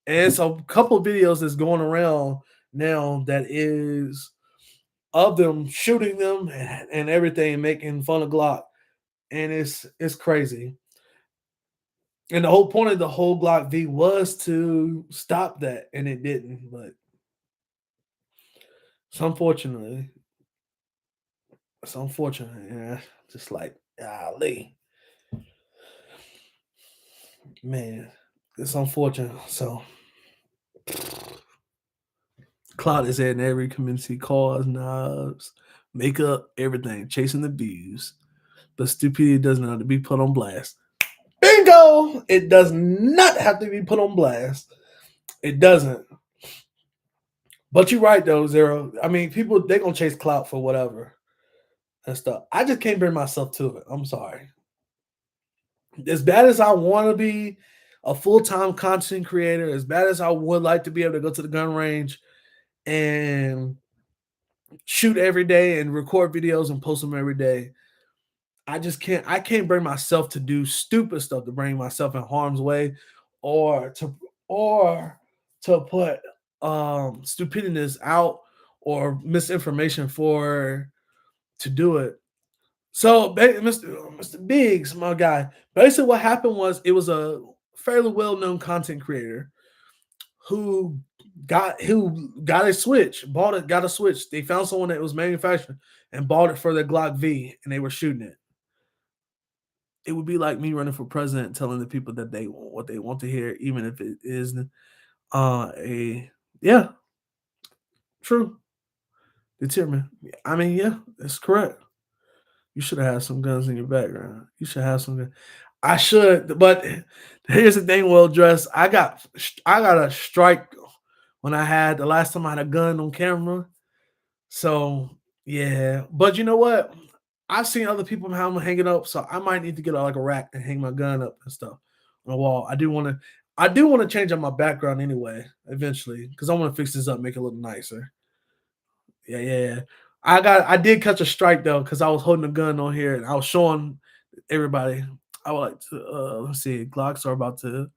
S1: And so a couple videos that's going around now that is of them shooting them and everything, making fun of Glock. And it's crazy. And the whole point of the whole Glock V was to stop that, and it didn't. But it's unfortunately, it's unfortunate. Yeah, just like golly, man, it's unfortunate. So Cloud is in every community, cars, knobs, makeup, everything, chasing the views. But stupidity does not have to be put on blast. Bingo! It does not have to be put on blast. It doesn't. But you're right though, Zero. I mean, people they're gonna chase clout for whatever and stuff. I just can't bring myself to it. I'm sorry. As bad as I want to be a full-time content creator, as bad as I would like to be able to go to the gun range and shoot every day and record videos and post them every day. I can't bring myself to do stupid stuff to bring myself in harm's way or or to put stupidness out or misinformation for to do it. So Mr. Biggs, my guy, basically what happened was it was a fairly well-known content creator who got a switch, bought it, got a switch. They found someone that was manufacturing and bought it for their Glock V, and they were shooting it. It would be like me running for president, telling the people that they want what they want to hear, even if it is a yeah, true. Determine. I mean, yeah, that's correct. You should have had some guns in your background. You should have some. I should, but here's the thing. Well dressed. I got a strike when I had the last time I had a gun on camera. So yeah, but you know what? I've seen other people have them hanging up, so I might need to get like a rack and hang my gun up and stuff on the wall. I do want to. I do want to change up my background anyway, eventually, because I want to fix this up, make it look nicer. Yeah, yeah, yeah. I did catch a strike though, because I was holding a gun on here and I was showing everybody. I would like to let's see, Glocks are about to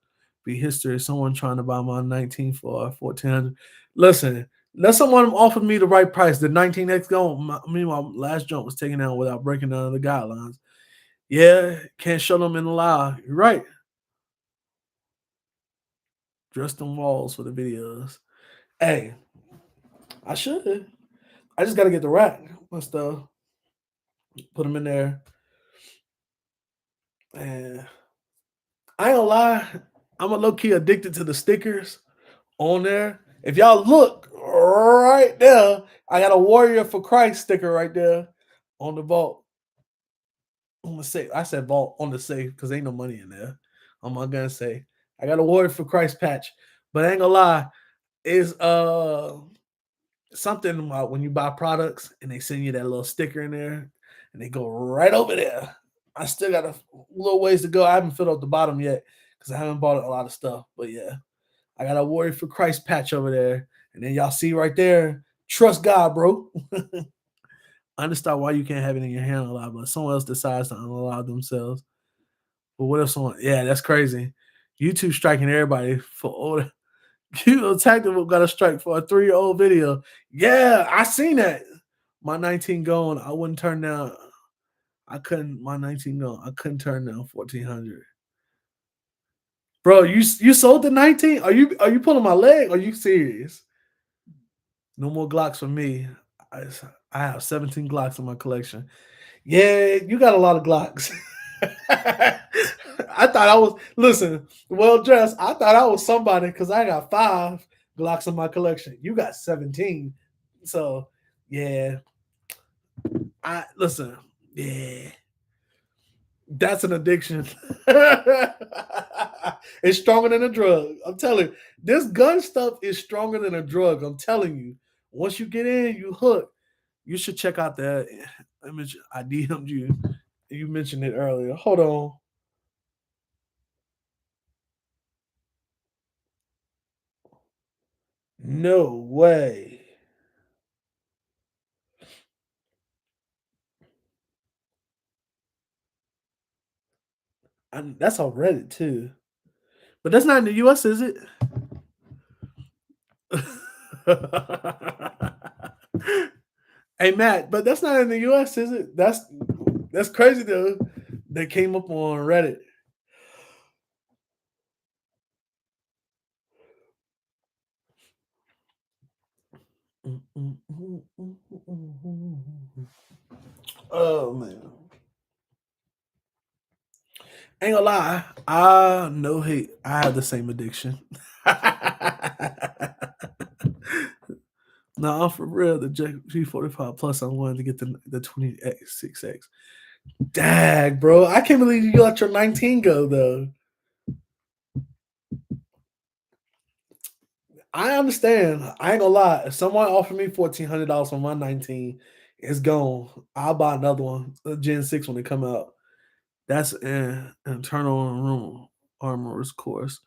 S1: be history. Someone trying to buy my 19 for 1400. Listen, let someone offer me the right price. The 19X go. Meanwhile, last jump was taken out without breaking down the guidelines. Yeah, can't show them in the live. You're right. Dress them walls for the videos. Hey, I should. I just got to get the rack and stuff. Put them in there. And I ain't gonna lie, I'm a low key addicted to the stickers on there. If y'all look right there, I got a Warrior for Christ sticker right there on the vault. On the safe. I said vault on the safe because ain't no money in there. On my gun safe. I got a Warrior for Christ patch. But I ain't gonna lie, is something about when you buy products and they send you that little sticker in there and they go right over there. I still got a little ways to go. I haven't filled out the bottom yet because I haven't bought a lot of stuff. But yeah, I got a Warrior for Christ patch over there. And then y'all see right there, trust God, bro. I understand why you can't have it in your hand a lot, but someone else decides to unallow themselves. But what if someone, yeah, that's crazy. YouTube striking everybody for older. You Tactical got a strike for a 3-year-old video. Yeah, I seen that. My 19 going, I wouldn't turn down. I couldn't. My 19 going, I couldn't turn down 1400. Bro, you sold the 19? Are you pulling my leg? Are you serious? No more Glocks for me. I, I have 17 Glocks in my collection. Yeah, you got a lot of Glocks. I thought I was well dressed. I thought I was somebody because I got 5 Glocks in my collection. You got 17. So yeah. I listen, yeah. That's an addiction. It's stronger than a drug. I'm telling you, this gun stuff is stronger than a drug. I'm telling you. Once you get in, you hook. You should check out that image I DM'd you. You mentioned it earlier. Hold on. No way. That's on Reddit too. But that's not in the US, is it? Hey Matt, but that's not in the US, is it? That's crazy though. They came up on Reddit. Oh man. Ain't gonna lie, I no hate. I have the same addiction. No, I'm for real. The G45 Plus, I'm going to get the 26X. Dag, bro. I can't believe you let your 19 go though. I understand. I ain't gonna lie. If someone offered me $1,400 for my 19, it's gone. I'll buy another one, a Gen 6 when it come out. That's an internal room armorer's course.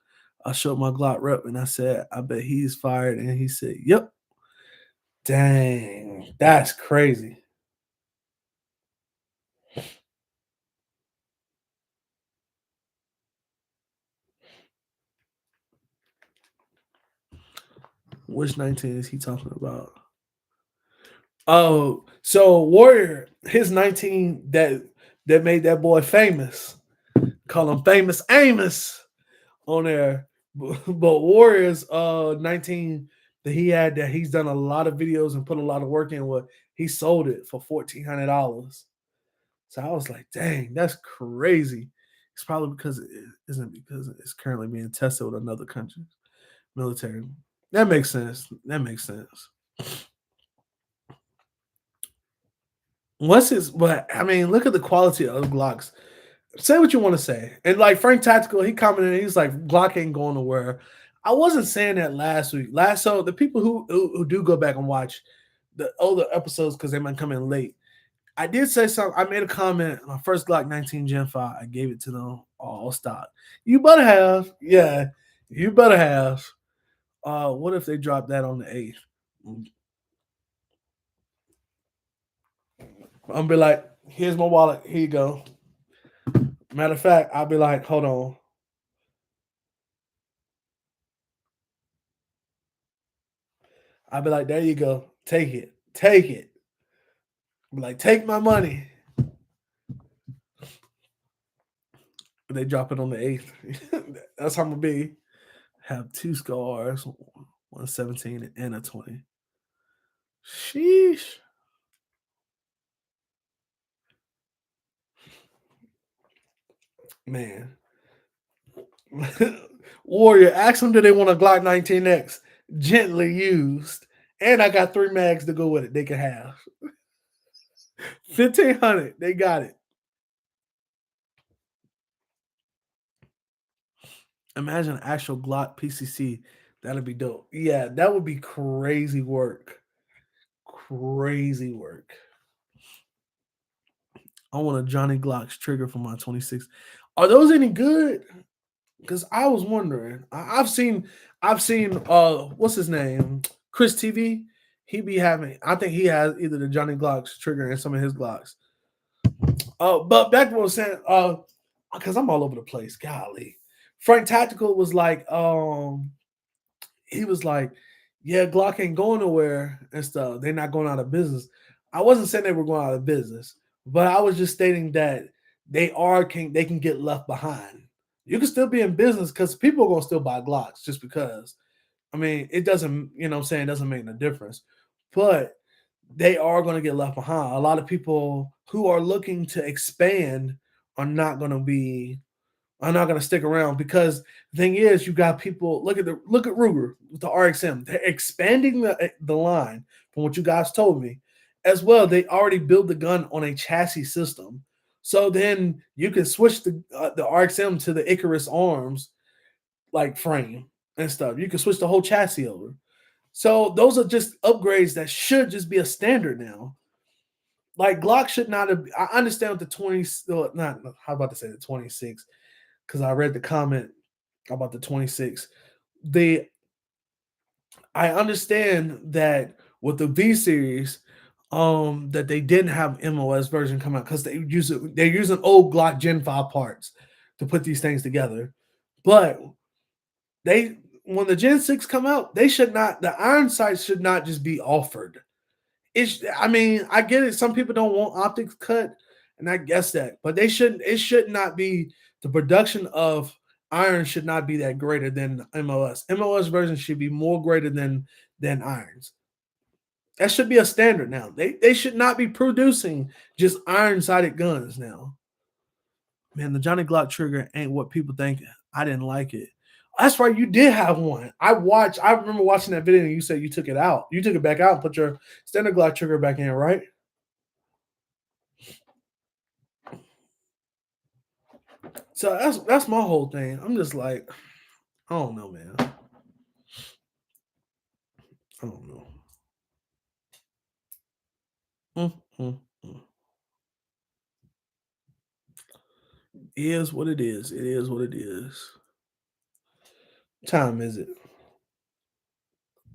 S1: I showed my Glock rep and I said, I bet he's fired. And he said, yep. Dang, that's crazy. Which 19 is he talking about? Oh, so Warrior, his 19 that made that boy famous. Call him famous Amos on there. But Warriors 19 that he had that he's done a lot of videos and put a lot of work in with, he sold it for $1,400. So I was like, dang, that's crazy. It's probably because it isn't because it's currently being tested with another country's military. That makes sense. That makes sense. What's his? But I mean, look at the quality of Glocks. Say what you want to say. And like Frank Tactical, he commented, he's like, Glock ain't going nowhere. I wasn't saying that last week. So the people who do go back and watch the older episodes because they might come in late. I did say something. I made a comment. My first Glock 19 Gen 5, I gave it to them all stock. You better have, yeah. You better have. What if they drop that on the 8th? I'm be like, here's my wallet. Here you go. Matter of fact, I'll be like, hold on. I'll be like, there you go. Take it. Take it. Be like, take my money. They drop it on the 8th. That's how I'm gonna be. Have two scars, 117 and a 20. Sheesh. Man. Warrior, ask them do they want a Glock 19X gently used. And I got 3 mags to go with it. They can have 1500. They got it. Imagine an actual Glock PCC. That'd be dope. Yeah, that would be crazy work. Crazy work. I want a Johnny Glock's trigger for my 26. Are those any good? Because I was wondering. I've seen what's his name? Chris TV. He be having I think he has either the Johnny Glock's trigger and some of his Glocks. But back to what I was saying, because I'm all over the place. Golly. Frank Tactical was like, he was like, yeah, Glock ain't going nowhere and stuff. They're not going out of business. I wasn't saying they were going out of business, but I was just stating that they can get left behind. You can still be in business because people are gonna still buy Glocks just because. I mean, it doesn't, what I'm saying, it doesn't make no difference. But they are going to get left behind. A lot of people who are looking to expand are not going to be are not going to stick around because the thing is, you got people. Look at Ruger with the RXM. They're expanding the line from what you guys told me, as well. They already built the gun on a chassis system, so then you can switch the RXM to the Icarus arms like frame and stuff. You can switch the whole chassis over. So those are just upgrades that should just be a standard now. Like Glock should not have. I understand with the 20. Not how about to say the 26 because I read the comment about the 26. The I understand that with the V series, that they didn't have MOS version come out because they're using old Glock Gen 5 parts to put these things together. But they when the Gen 6 come out, they should not the iron sights should not just be offered. I mean, I get it. Some people don't want optics cut, and I guess that, but it should not be the production of iron should not be that greater than MOS. MOS version should be more greater than irons. That should be a standard now. They should not be producing just iron sided guns now. Man, the Johnny Glock trigger ain't what people think. I didn't like it. That's right. You did have one. I remember watching that video and you said you took it out. You took it back out and put your standard Glock trigger back in, right? So that's my whole thing. I'm just like, I don't know, man. I don't know. Mm, mm, mm. It is what it is. It is what it is. Time is it?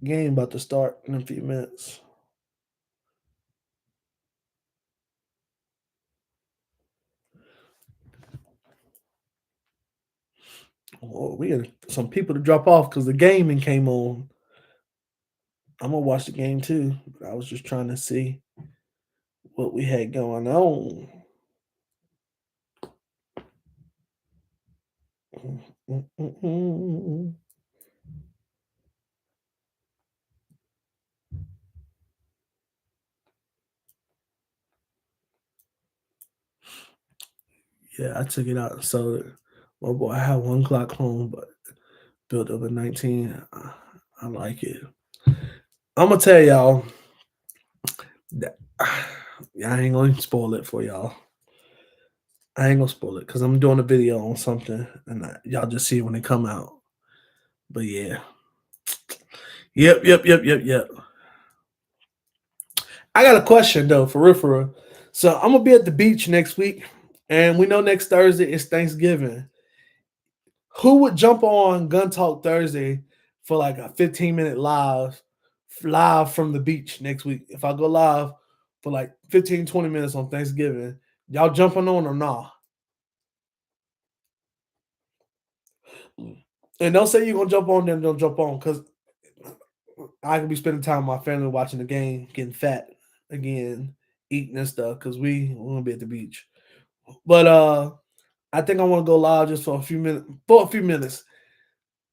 S1: Game about to start in a few minutes. Oh, we had some people to drop off because the gaming came on. I'm gonna watch the game too, but I was just trying to see what we had going on. Mm, mm, mm, mm. Yeah, I took it out and sold it. Well, boy, I have one clock home, but built up a 19. I like it. I'm gonna tell y'all that I ain't gonna spoil it for y'all. I ain't gonna spoil it because I'm doing a video on something, and y'all just see it when it come out. But yeah, yep. I got a question though, for real, for real. So I'm gonna be at the beach next week, and we know next Thursday is Thanksgiving. Who would jump on Gun Talk Thursday for like a 15-minute live from the beach next week? If I go live for like 15, 20 minutes on Thanksgiving, y'all jumping on or nah? And don't say you're gonna jump on, then don't jump on because I can be spending time with my family watching the game, getting fat again, eating and stuff because we gonna be at the beach. But I think I want to go live just for a few minutes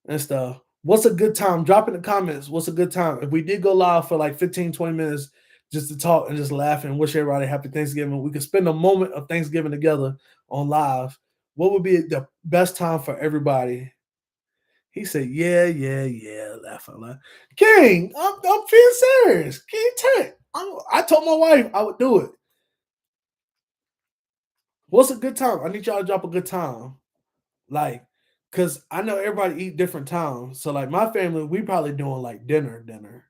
S1: and stuff. What's a good time? Drop in the comments. What's a good time? If we did go live for like 15, 20 minutes just to talk and just laugh and wish everybody happy Thanksgiving, we could spend a moment of Thanksgiving together on live. What would be the best time for everybody? He said, yeah, yeah, yeah. Laugh out loud. King, I'm being serious. King Tech. I told my wife I would do it. What's a good time? I need y'all to drop a good time. Like, cause I know everybody eat different times. So like my family, we probably doing like dinner.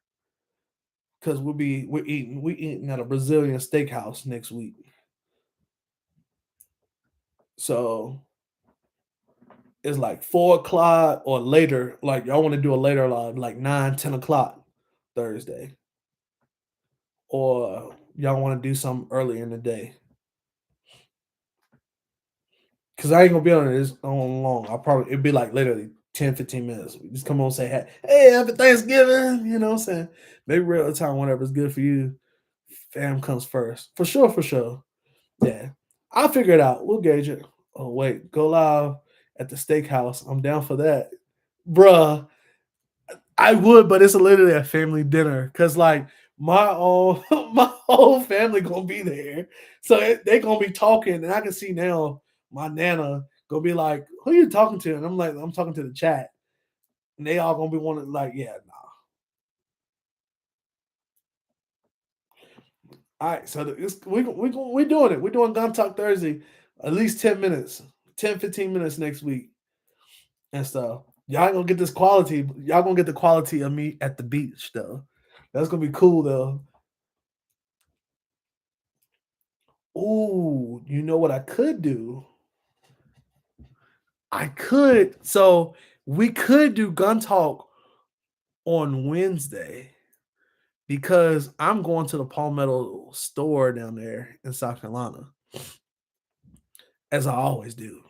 S1: Cause we eating at a Brazilian steakhouse next week. So it's like 4 o'clock or later. Like y'all want to do a later live, like 9, 10 o'clock Thursday. Or y'all want to do something earlier in the day. Cause I ain't gonna be on this on long. I'll probably it'd be like literally 10, 15 minutes. We just come on and say hey, happy Thanksgiving. You know what I'm saying? Maybe real time, whatever's good for you. Fam comes first. For sure, for sure. Yeah. I'll figure it out. We'll gauge it. Oh, wait. Go live at the steakhouse. I'm down for that. Bruh, I would, but it's literally a family dinner. Cause like my own my whole family gonna be there. So they gonna be talking, and I can see now my nana gonna be like, who you talking to? And I'm like, I'm talking to the chat. And they all gonna be wanting like, yeah, nah. All right, so we doing it. We're doing Gun Talk Thursday, at least 10 minutes, 10, 15 minutes next week and stuff. Y'all gonna get this quality. Y'all gonna get the quality of me at the beach though. That's gonna be cool though. Ooh, you know what I could do? We could do Gun Talk on Wednesday because I'm going to the Palmetto store down there in South Carolina, as I always do.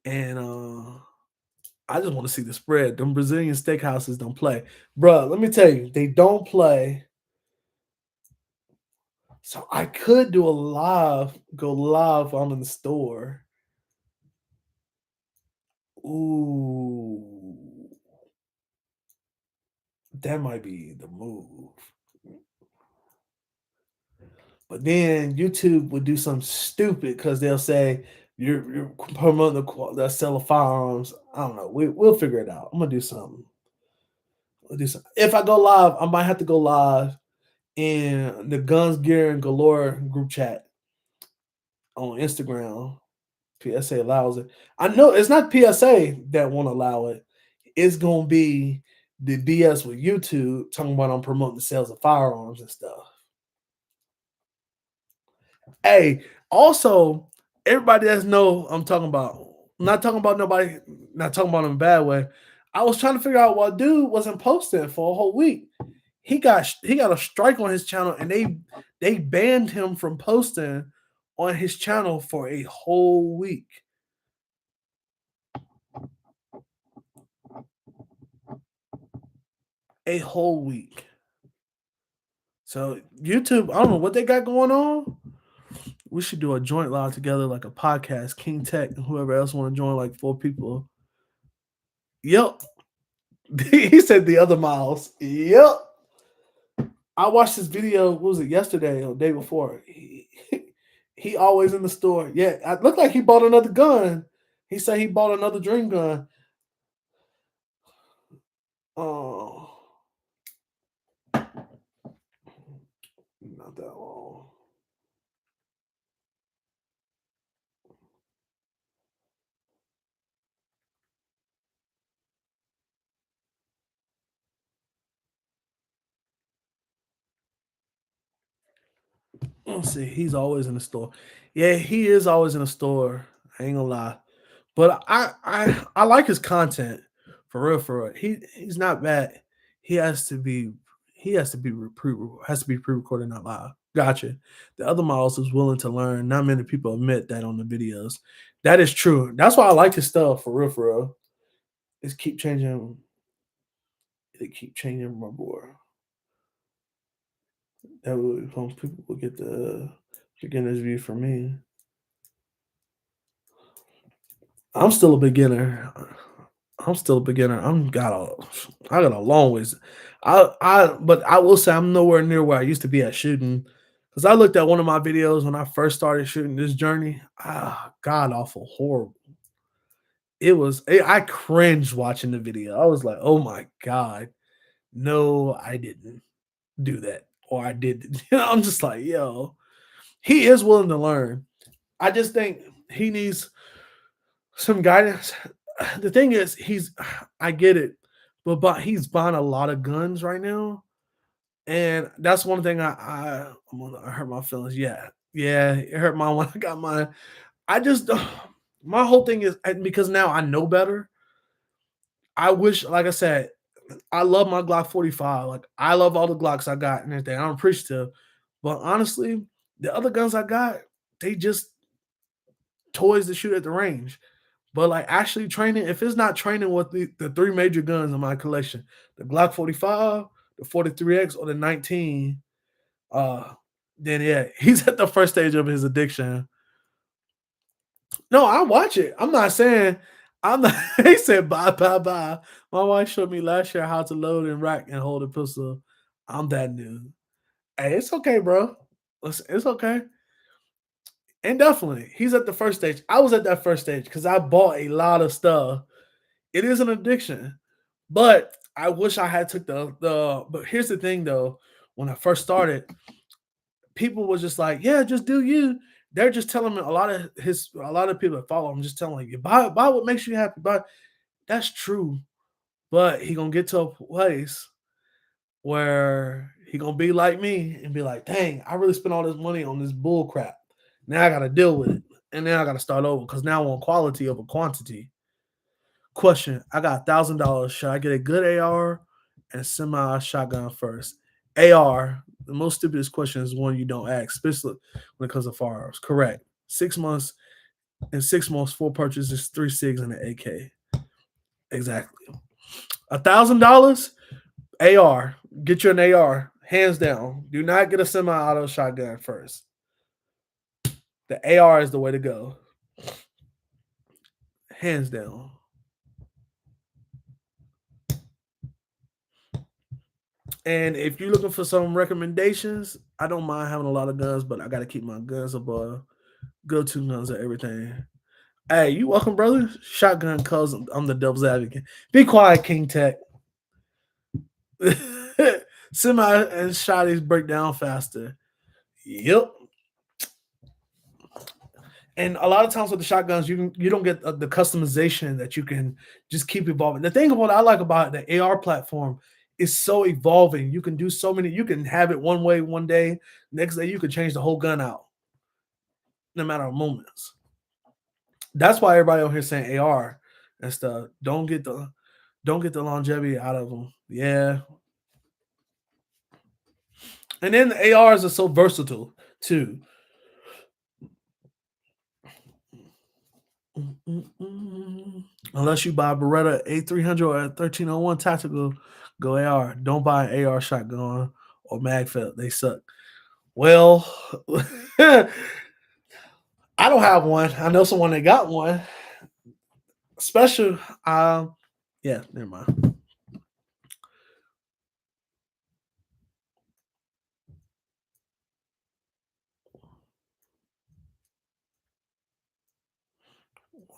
S1: And I just want to see the spread. Them Brazilian steakhouses don't play. Bruh, let me tell you, they don't play. So I could do a go live while I'm in the store. Ooh, that might be the move. But then YouTube would do something stupid because they'll say you're promoting the sell of firearms. I don't know. We'll figure it out. I'm gonna do something. We'll do something. If I go live, I might have to go live in the Guns Gear and Galore group chat on Instagram. PSA allows it. I know it's not PSA that won't allow it. It's gonna be the BS with YouTube talking about I'm promoting the sales of firearms and stuff. Hey, also everybody that's know I'm talking about. I'm not talking about nobody. Not talking about in a bad way. I was trying to figure out why dude wasn't posting for a whole week. He got a strike on his channel, and they banned him from posting on his channel for a whole week. A whole week. So YouTube, I don't know what they got going on. We should do a joint live together, like a podcast. King Tech and whoever else want to join, like 4 people. Yep. He said the other Miles. Yep. I watched this video. What was it yesterday or the day before? He always in the store. Yeah, it looked like he bought another gun. He said he bought another dream gun. Oh, not that long. Let's see. He's always in the store. Yeah, he is always in the store. I ain't gonna lie. But I like his content for real, for real. He's not bad. He has to be he has to be has to be pre-recorded, not live. Gotcha. The other models is willing to learn. Not many people admit that on the videos. That is true. That's why I like his stuff for real, for real. It's keep changing. They keep changing my board. That way, people will get the beginner's view from me. I'm still a beginner. I'm still a beginner. I got a long ways. But I will say I'm nowhere near where I used to be at shooting. Because I looked at one of my videos when I first started shooting this journey. God awful, horrible. I cringed watching the video. I was like, oh my God. No, I didn't do that. Or I did. I'm just like, yo, he is willing to learn. I just think he needs some guidance. The thing is, I get it, but he's buying a lot of guns right now, and that's one thing I hurt my feelings. Yeah, yeah, it hurt my when I got mine. I just my whole thing is because now I know better. I wish, like I said, I love my Glock 45. Like I love all the Glocks I got and everything. I'm appreciative, but honestly, the other guns I got, they just toys to shoot at the range. But like actually training, if it's not training with the three major guns in my collection, the Glock 45, the 43X, or the 19, uh, then yeah, he's at the first stage of his addiction. No, I watch it. I'm not saying I'm not he said bye bye bye. My wife showed me last year how to load and rack and hold a pistol. I'm that new. Hey, it's okay, bro. It's okay. And definitely, he's at the first stage. I was at that first stage because I bought a lot of stuff. It is an addiction. But I wish I had took the but here's the thing though, when I first started, people was just like, "Yeah, just do you." They're just telling me a lot of people that follow him just telling you, buy what makes you happy." But that's true. But he gonna get to a place where he gonna be like me and be like, "Dang, I really spent all this money on this bull crap. Now I gotta deal with it, and then I gotta start over because now I want quality over quantity." Question: I got $1,000. Should I get a good AR and semi shotgun first? AR. The most stupidest question is one you don't ask, especially when it comes to firearms. Correct. 6 months. In 6 months, full purchase is 3 SIGs and an AK. Exactly. $1,000 AR. Get you an AR. Hands down. Do not get a semi-auto shotgun first. The AR is the way to go. Hands down. And if you're looking for some recommendations, I don't mind having a lot of guns, but I got to keep my guns above go-to guns and everything. Hey, you welcome, brother. Shotgun cuz I'm the devil's advocate. Be quiet, King Tech. Semi and shotties break down faster. Yep. And a lot of times with the shotguns, you don't get the customization that you can just keep evolving. The thing what I like about the AR platform is so evolving. You can do so many. You can have it one way one day, next day you can change the whole gun out, no matter of moments. That's why everybody on here saying AR and stuff. Don't get the longevity out of them. Yeah, and then the ARs are so versatile too. Unless you buy a Beretta A300 or a 1301 tactical, go AR. Don't buy an AR shotgun or Magfelt. They suck. Well, I don't have one. I know someone that got one. Special. Yeah, never mind.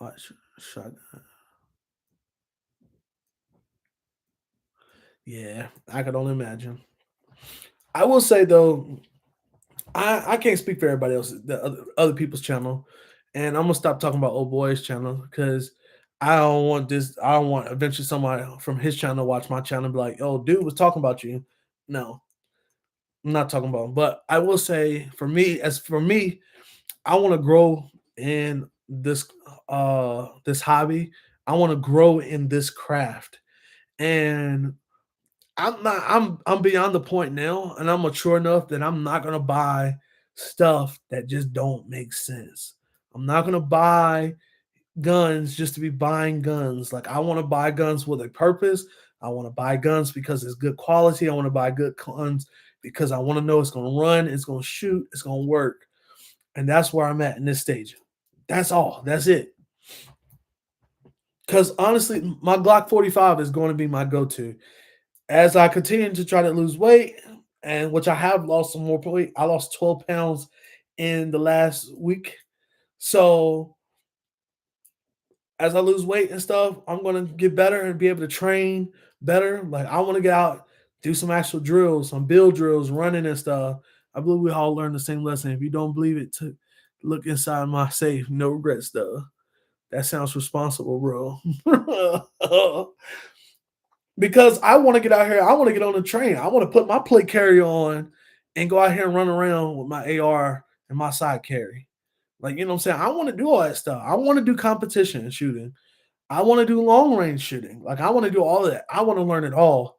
S1: Watch shotgun. Yeah, I could only imagine. I will say though, I can't speak for everybody else, the other people's channel, and I'm gonna stop talking about old boy's channel because I don't want this. I don't want eventually somebody from his channel to watch my channel and be like, "Oh, dude was talking about you." No, I'm not talking about him. But I will say, for me, I want to grow in this this hobby. I want to grow in this craft. And I'm beyond the point now, and I'm mature enough that I'm not gonna buy stuff that just don't make sense. I'm not gonna buy guns just to be buying guns. Like, I want to buy guns with a purpose. I want to buy guns because it's good quality. I want to buy good guns because I want to know it's going to run, it's going to shoot, it's going to work. And that's where I'm at in this stage. That's all. That's it. Because honestly, my Glock 45 is going to be my go to. As I continue to try to lose weight, and which I have lost some more weight, I lost 12 pounds in the last week. So as I lose weight and stuff, I'm gonna get better and be able to train better. Like, I want to get out, do some actual drills, some build drills, running and stuff. I believe we all learned the same lesson. If you don't believe it, to look inside my safe. No regrets, though. That sounds responsible, bro. Because I want to get out here. I want to get on the train. I want to put my plate carrier on and go out here and run around with my AR and my side carry. Like, you know what I'm saying? I want to do all that stuff. I want to do competition shooting. I want to do long range shooting. Like, I want to do all of that. I want to learn it all.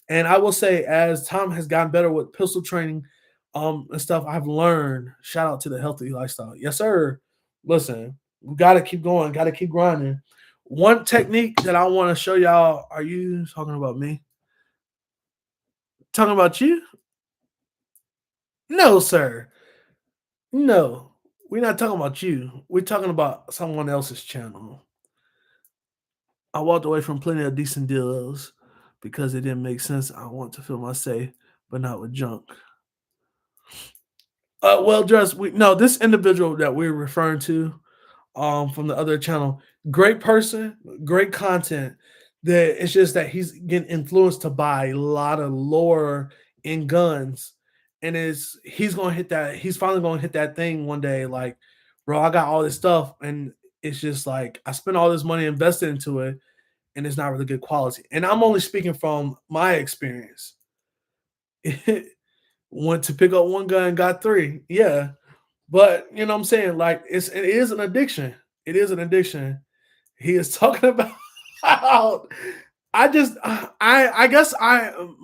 S1: And I will say, as time has gotten better with pistol training, and stuff, I've learned. Shout out to the healthy lifestyle. Yes, sir. Listen, we gotta keep going, gotta keep grinding. One technique that I want to show y'all. Are you talking about me? Talking about you? No, sir. No. We're not talking about you. We're talking about someone else's channel. I walked away from plenty of decent deals because it didn't make sense. I want to feel my safe, but not with junk. Well, just we no, this individual that we're referring to, from the other channel, great person, great content. That it's just that he's getting influenced to buy a lot of lore in guns, and is he's gonna hit that. He's finally gonna hit that thing one day. Like, bro, I got all this stuff, and it's just like I spent all this money invested into it, and it's not really good quality. And I'm only speaking from my experience. Went to pick up one gun, got three. Yeah. But you know what I'm saying? Like, it is an addiction. It is an addiction. He is talking about I just I guess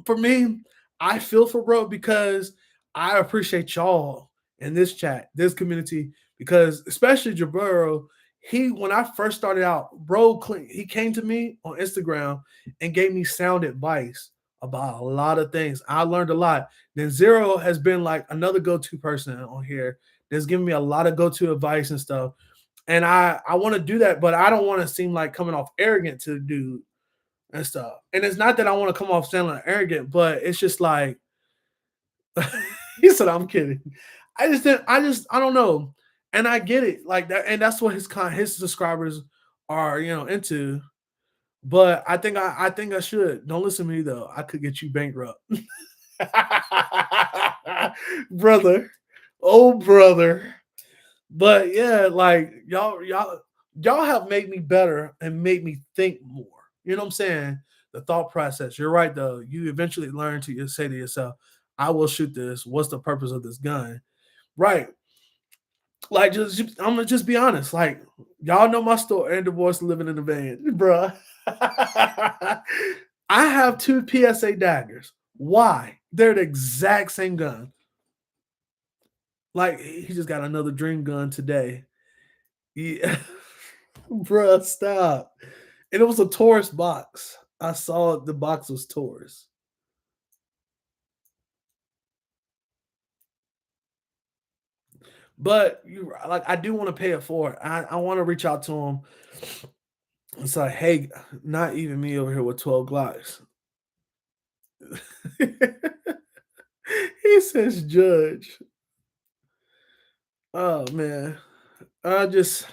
S1: for me, I feel for bro because I appreciate y'all in this chat, this community, because especially Jaburo, he when I first started out, bro, he came to me on Instagram and gave me sound advice about a lot of things. I learned a lot. Then Zero has been like another go-to person on here that's given me a lot of go-to advice and stuff. And I want to do that, but I don't want to seem like coming off arrogant to the dude and stuff. And it's not that I want to come off sounding arrogant, but it's just like he said, I'm kidding. I don't know. And I get it. Like that, and that's what his subscribers are, into. But I think I should. Don't listen to me though. I could get you bankrupt. Brother. Oh brother. But yeah, like y'all have made me better and made me think more. You know what I'm saying? The thought process. You're right though. You eventually learn to say to yourself, I will shoot this. What's the purpose of this gun? Right. Like, I'm gonna just be honest. Like, y'all know my story and divorce living in the van, bruh. I have two PSA daggers. Why? They're the exact same gun. Like, he just got another dream gun today. Yeah. Bruh, stop. And it was a Taurus box. I saw the box was Taurus. But you like, I do want to pay it forward. I want to reach out to him. It's like, hey, not even me over here with 12 Glocks. He says judge. Oh man. I just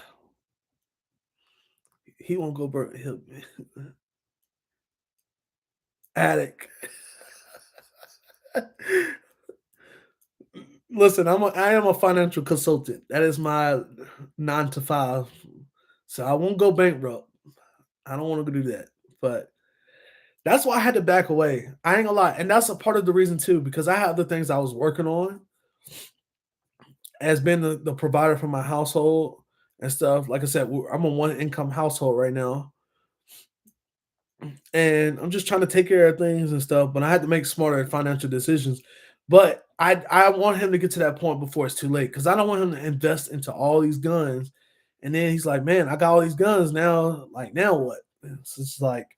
S1: he won't go burn him. Attic. Listen, I am a financial consultant. That is my 9 to 5. So I won't go bankrupt. I don't want to do that. But that's why I had to back away. I ain't gonna lie. And that's a part of the reason too, because I have the things I was working on as being the provider for my household and stuff. Like I said, I'm a one income household right now, and I'm just trying to take care of things and stuff. But I had to make smarter financial decisions. But I want him to get to that point before it's too late because I don't want him to invest into all these guns, and then he's like, "Man, I got all these guns now. Like now what?" It's just like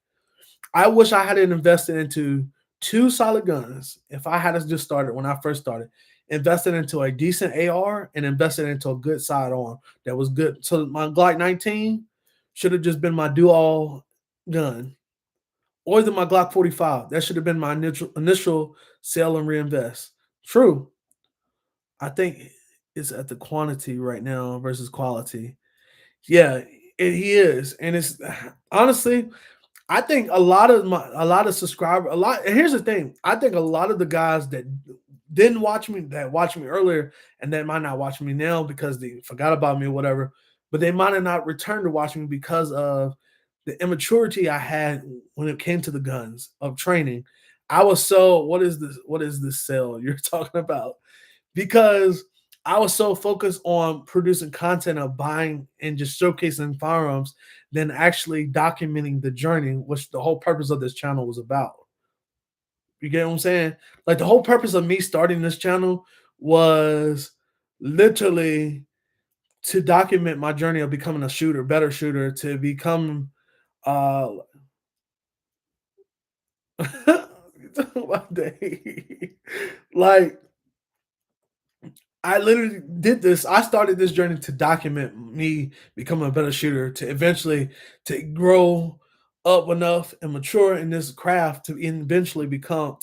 S1: I wish I had invested into two solid guns. If I had just started when I first started, invested into a decent AR and invested into a good sidearm that was good. So my Glock 19 should have just been my do-all gun, or either my Glock 45. That should have been my initial sell and reinvest. True, I think it's at the quantity right now versus quality. Yeah, he is, and it's honestly I think a lot of subscriber a lot and here's the thing, I think a lot of the guys that didn't watch me that watched me earlier and that might not watch me now because they forgot about me or whatever, but they might have not returned to watching me because of the immaturity I had when it came to the guns of training. I was so what is this sale you're talking about? Because I was so focused on producing content of buying and just showcasing firearms than actually documenting the journey, which the whole purpose of this channel was about. You get what I'm saying? Like the whole purpose of me starting this channel was literally to document my journey of becoming a shooter, better shooter, to become one day. Like I literally did this. I started this journey to document me becoming a better shooter, to eventually to grow up enough and mature in this craft to eventually become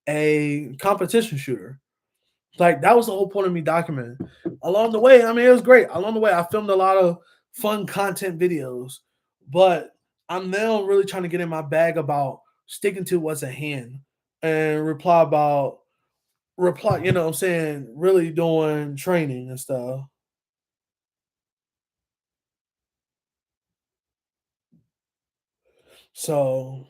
S1: a competition shooter. Like that was the whole point of me documenting. Along the way, I mean, it was great. Along the way, I filmed a lot of fun content videos, but I'm now really trying to get in my bag about sticking to what's at hand and you know what I'm saying, really doing training and stuff. So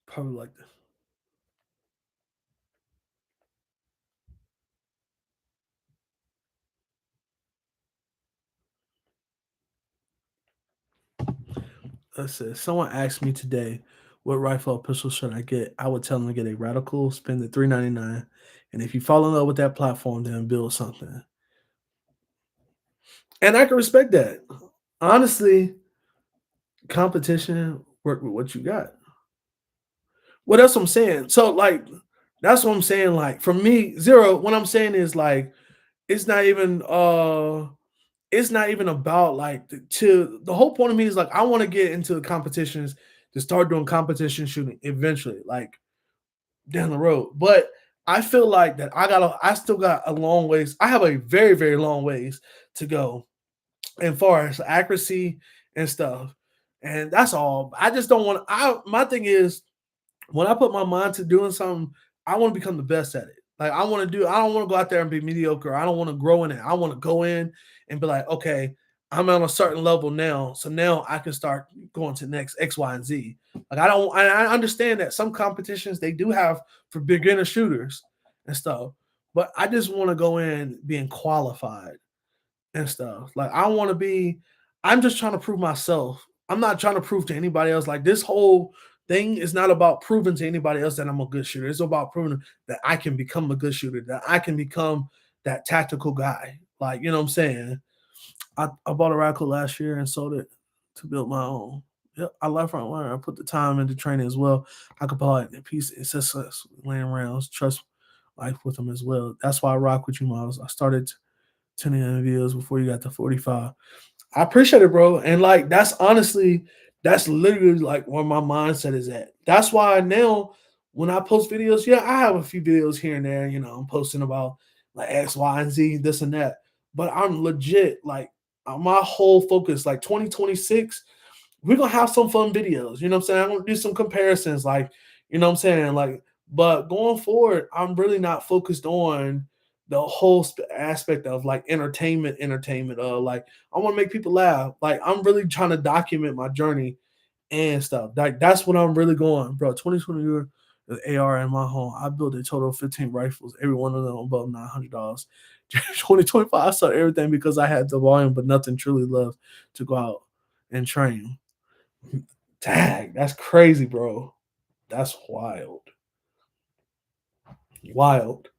S1: probably like let's say someone asked me today, what rifle or pistol should I get? I would tell them to get a radical, spend the 399, and if you fall in love with that platform, then build something. And I can respect that. Honestly, competition, work with what you got. Well, that's what I'm saying. So, like, that's what I'm saying. Like, for me, zero, what I'm saying is like, it's not even it's not even about like the whole point of me is like I want to get into the competitions to start doing competition shooting eventually, like down the road. But I feel like that I still got a long ways. I have a very, very long ways to go as far as accuracy and stuff. And that's all. I just don't want I my thing is when I put my mind to doing something, I want to become the best at it. Like I don't want to go out there and be mediocre. I don't want to grow in it. I want to go in and be like, okay, I'm on a certain level now. So now I can start going to the next X, Y, and Z. Like I understand that some competitions they do have for beginner shooters and stuff. But I just want to go in being qualified and stuff. Like I want to be, I'm just trying to prove myself. I'm not trying to prove to anybody else. Like this whole thing is not about proving to anybody else that I'm a good shooter. It's about proving that I can become a good shooter, that I can become that tactical guy. Like, you know what I'm saying? I bought a rifle last year and sold it to build my own. Yep, I left front line. I put the time into training as well. I could buy it in piece. It says laying rounds, trust life with them as well. That's why I rock with you, Miles. I started 10 videos before you got to 45. I appreciate it, bro. And like that's literally like where my mindset is at. That's why now when I post videos, yeah, I have a few videos here and there, you know, I'm posting about like X, Y, and Z, this and that. But I'm legit like my whole focus, like 2026, we're gonna have some fun videos. You know what I'm saying? I'm gonna do some comparisons, like, you know what I'm saying? Like, but going forward, I'm really not focused on the whole aspect of like entertainment. Like I want to make people laugh. Like I'm really trying to document my journey and stuff. Like that's what I'm really going, bro. 2020 year the AR in my home. I built a total of 15 rifles, every one of them above $900. 2025, I saw everything because I had the volume, but nothing truly love to go out and train. Dang, that's crazy, bro. That's wild. Wild.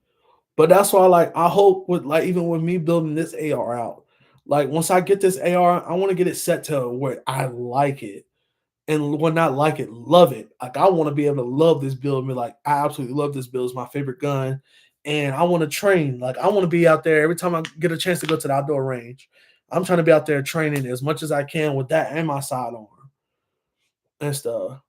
S1: But that's why, like, I hope with like even with me building this AR out, like once I get this AR, I want to get it set to where I like it. And when not like it, love it. Like I want to be able to love this build and be like, I absolutely love this build. It's my favorite gun. And I want to train. Like I want to be out there every time I get a chance to go to the outdoor range. I'm trying to be out there training as much as I can with that and my sidearm and stuff.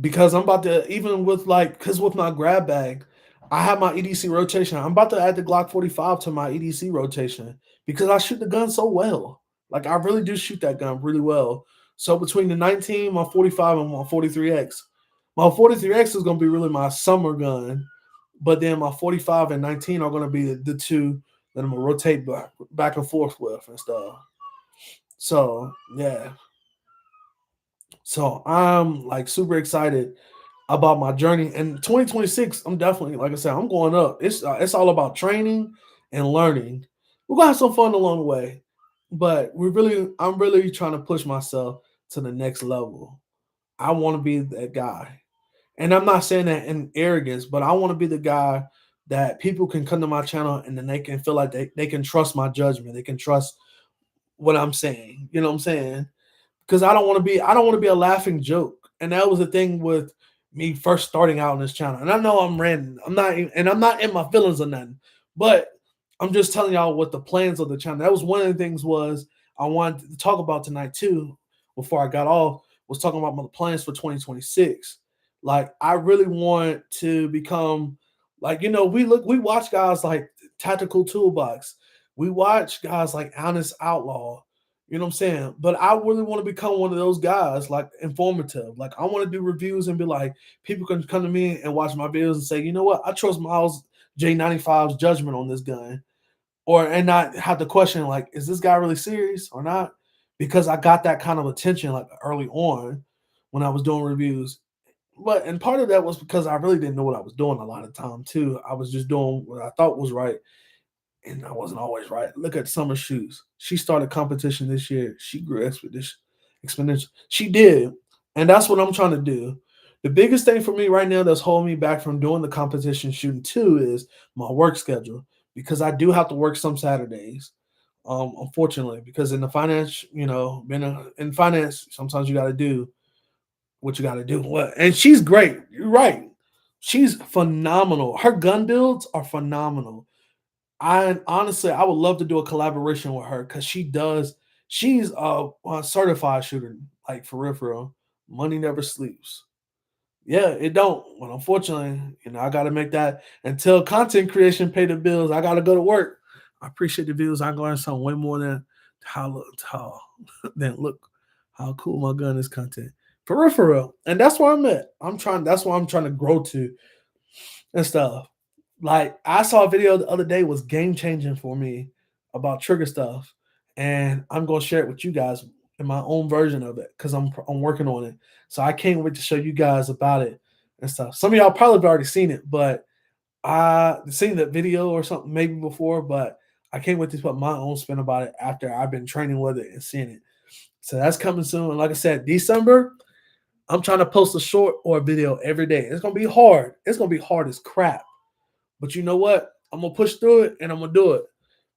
S1: Because I'm about to even with like because with my grab bag, I have my EDC rotation. I'm about to add the Glock 45 to my EDC rotation because I shoot the gun so well. Like I really do shoot that gun really well. So between the 19, my 45, and my 43X, my 43X is gonna be really my summer gun, but then my 45 and 19 are gonna be the two that I'm gonna rotate back and forth with and stuff. So yeah, so I'm like super excited about my journey. And 2026, I'm definitely, like I said, I'm going up. It's all about training and learning. We're gonna have some fun along the way, but I'm really trying to push myself to the next level. I want to be that guy, and I'm not saying that in arrogance, but I want to be the guy that people can come to my channel and then they can feel like they can trust my judgment. They can trust what I'm saying. You know what I'm saying? Because I don't want to be a laughing joke. And that was the thing with me first starting out on this channel. And I know I'm ranting. I'm not in my feelings or nothing. But I'm just telling y'all what the plans of the channel. That was one of the things was I wanted to talk about tonight too. Before I got off, was talking about my plans for 2026. Like I really want to become like we watch guys like Tactical Toolbox. We watch guys like Honest Outlaw. You know what I'm saying? But I really want to become one of those guys, like informative. Like I want to do reviews and be like, people can come to me and watch my videos and say, you know what, I trust Miles J95's judgment on this gun, or and not have the question like, is this guy really serious or not? Because I got that kind of attention like early on when I was doing reviews. But and part of that was because I really didn't know what I was doing a lot of time too. I was just doing what I thought was right and I wasn't always right. Look at Summer Shoes. She started competition this year. She grew exponential. She did, and that's what I'm trying to do. The biggest thing for me right now that's holding me back from doing the competition shooting too is my work schedule because I do have to work some Saturdays. Unfortunately, because in the finance, being in finance, sometimes you got to do what you got to do. What? And she's great. You're right. She's phenomenal. Her gun builds are phenomenal. I honestly, I would love to do a collaboration with her because she's a certified shooter, like for real, for real. Money never sleeps. Yeah, it don't. But unfortunately, I got to make that until content creation pay the bills. I got to go to work. I appreciate the views. I learned something way more than how than look how cool my gun is. Content for real, for real. And that's where I'm at. I'm trying. That's why I'm trying to grow to and stuff. Like I saw a video the other day was game changing for me about trigger stuff, and I'm gonna share it with you guys in my own version of it because I'm working on it. So I can't wait to show you guys about it and stuff. Some of y'all probably have already seen it, but I seen the video or something maybe before, but I can't wait to put my own spin about it after I've been training with it and seeing it. So that's coming soon. And like I said, December, I'm trying to post a short or a video every day. It's gonna be hard. It's gonna be hard as crap. But you know what? I'm gonna push through it and I'm gonna do it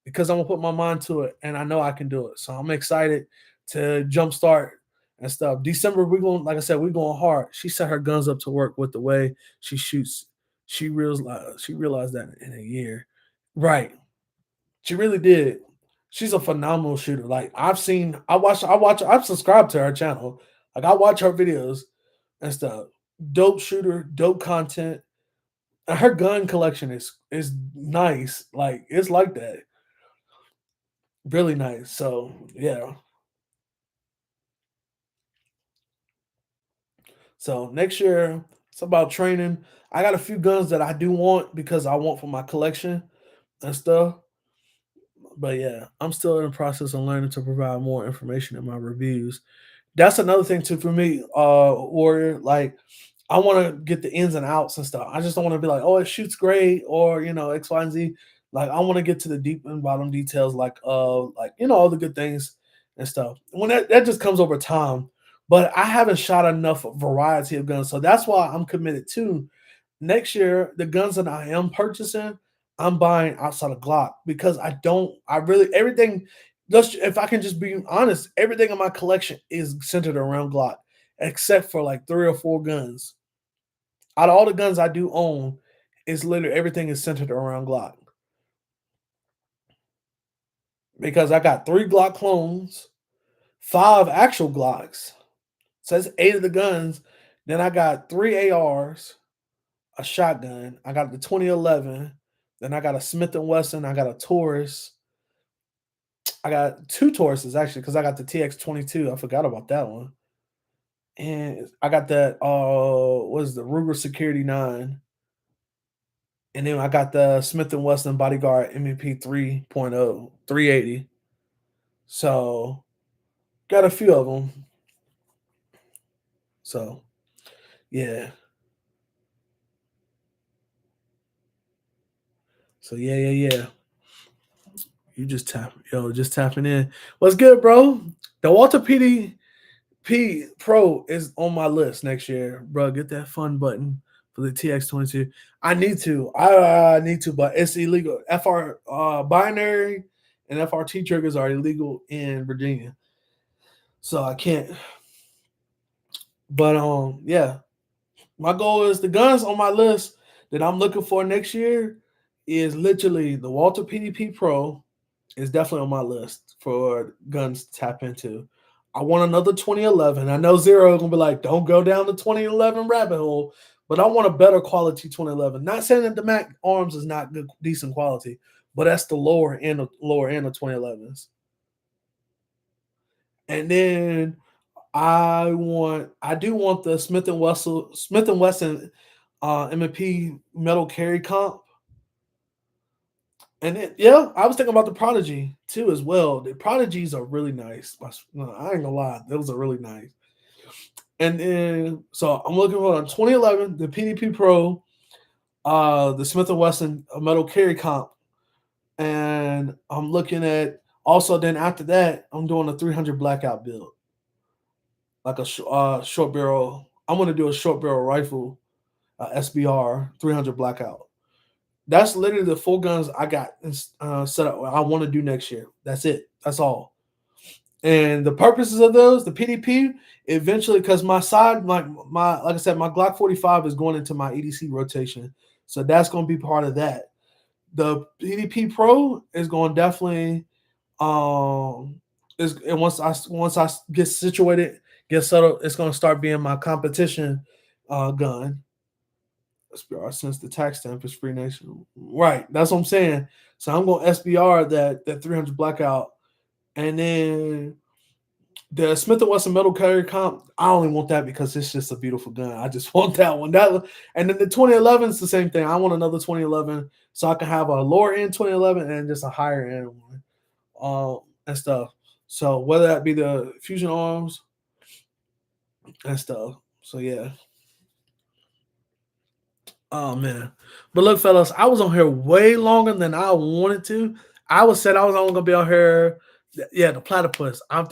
S1: because I'm gonna put my mind to it and I know I can do it. So I'm excited to jumpstart and stuff. December, we're going, like I said, we're going hard. She set her guns up to work with the way she shoots. She realized that in a year. Right. She really did. She's a phenomenal shooter. Like I've subscribed to her channel. Like I watch her videos and stuff. Dope shooter, dope content. And her gun collection is nice. Like it's like that. Really nice. So yeah. So next year, It's about training. I got a few guns that I do want because I want for my collection and stuff. But yeah, I'm still in the process of learning to provide more information in my reviews. That's another thing too for me, Warrior. Like, I want to get the ins and outs and stuff. I just don't want to be like, oh, it shoots great, or X, Y, and Z. Like, I want to get to the deep and bottom details, like all the good things and stuff. When that just comes over time. But I haven't shot enough variety of guns, so that's why I'm committed to next year. The guns that I am purchasing, I'm buying outside of Glock because I really everything. Just if I can just be honest, everything in my collection is centered around Glock, except for like 3 or 4 guns. Out of all the guns I do own, it's literally everything is centered around Glock because I got 3 Glock clones, 5 actual Glocks. So that's 8 of the guns. Then I got 3 ARs, a shotgun. I got the 2011. Then I got a Smith and Wesson. I got a Taurus. I got 2 Tauruses actually because I got the TX22. I forgot about that one. And I got that what is the Ruger Security 9. And then I got the Smith and Wesson Bodyguard MEP 3.0 380. So got a few of them. So yeah. So yeah. Just tapping in. What's good, bro? The Walter PDP Pro is on my list next year, bro. Get that fun button for the TX22. I need to. I need to, but it's illegal. FR binary and FRT triggers are illegal in Virginia, so I can't. But yeah, my goal is the guns on my list that I'm looking for next year is literally the Walter PDP Pro is definitely on my list for guns to tap into. I want another 2011. I know Zero is gonna be like, don't go down the 2011 rabbit hole, but I want a better quality 2011. Not saying that the Mac Arms is not good, decent quality, but that's the lower end of 2011s. And then I do want the Smith and Wesson M&P metal carry comp. And then, yeah, I was thinking about the Prodigy too as well. The Prodigies are really nice. No, I ain't gonna lie, those are really nice. And then, so I'm looking for 2011, the PDP Pro, the Smith and Wesson metal carry comp, and I'm looking at also. Then after that, I'm doing a 300 blackout build, like a short barrel. I'm gonna do a short barrel rifle, SBR 300 blackout. That's literally the 4 guns I got set up. I want to do next year. That's it. That's all. And the purposes of those, the PDP, eventually, because like I said, my Glock 45 is going into my EDC rotation, so that's going to be part of that. The PDP Pro is going to definitely is and once I get situated, get settled, it's going to start being my competition gun. SBR since the tax stamp is free nation. Right. That's what I'm saying. So I'm going to SBR that 300 blackout. And then the Smith and Wesson metal carrier comp, I only want that because it's just a beautiful gun. I just want that one. And then the 2011 is the same thing. I want another 2011 so I can have a lower end 2011 and just a higher end one, and stuff. So whether that be the Fusion Arms and stuff. So yeah. Oh man. But look, fellas, I was on here way longer than I wanted to. I was only gonna be on here. Yeah, the platypus. I was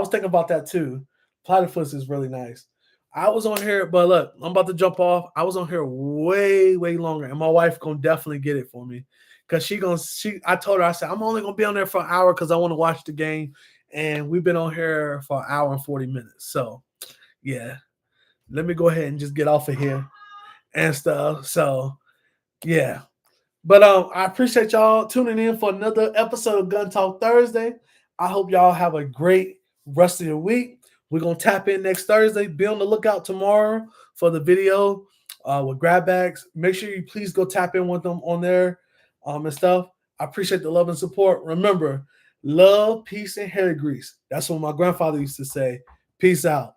S1: thinking about that too. Platypus is really nice. I was on here, but look, I'm about to jump off. I was on here way longer, and my wife gonna definitely get it for me. Cause I told her, I said, I'm only gonna be on there for an hour because I want to watch the game. And we've been on here for an hour and 40 minutes. So yeah. Let me go ahead and just get off of here and stuff. So yeah. But I appreciate y'all tuning in for another episode of Gun Talk Thursday. I hope y'all have a great rest of your week. We're gonna tap in next Thursday. Be on the lookout tomorrow for the video with grab bags. Make sure you please go tap in with them on there and stuff. I appreciate the love and support. Remember, love, peace, and hair grease. That's what my grandfather used to say. Peace out.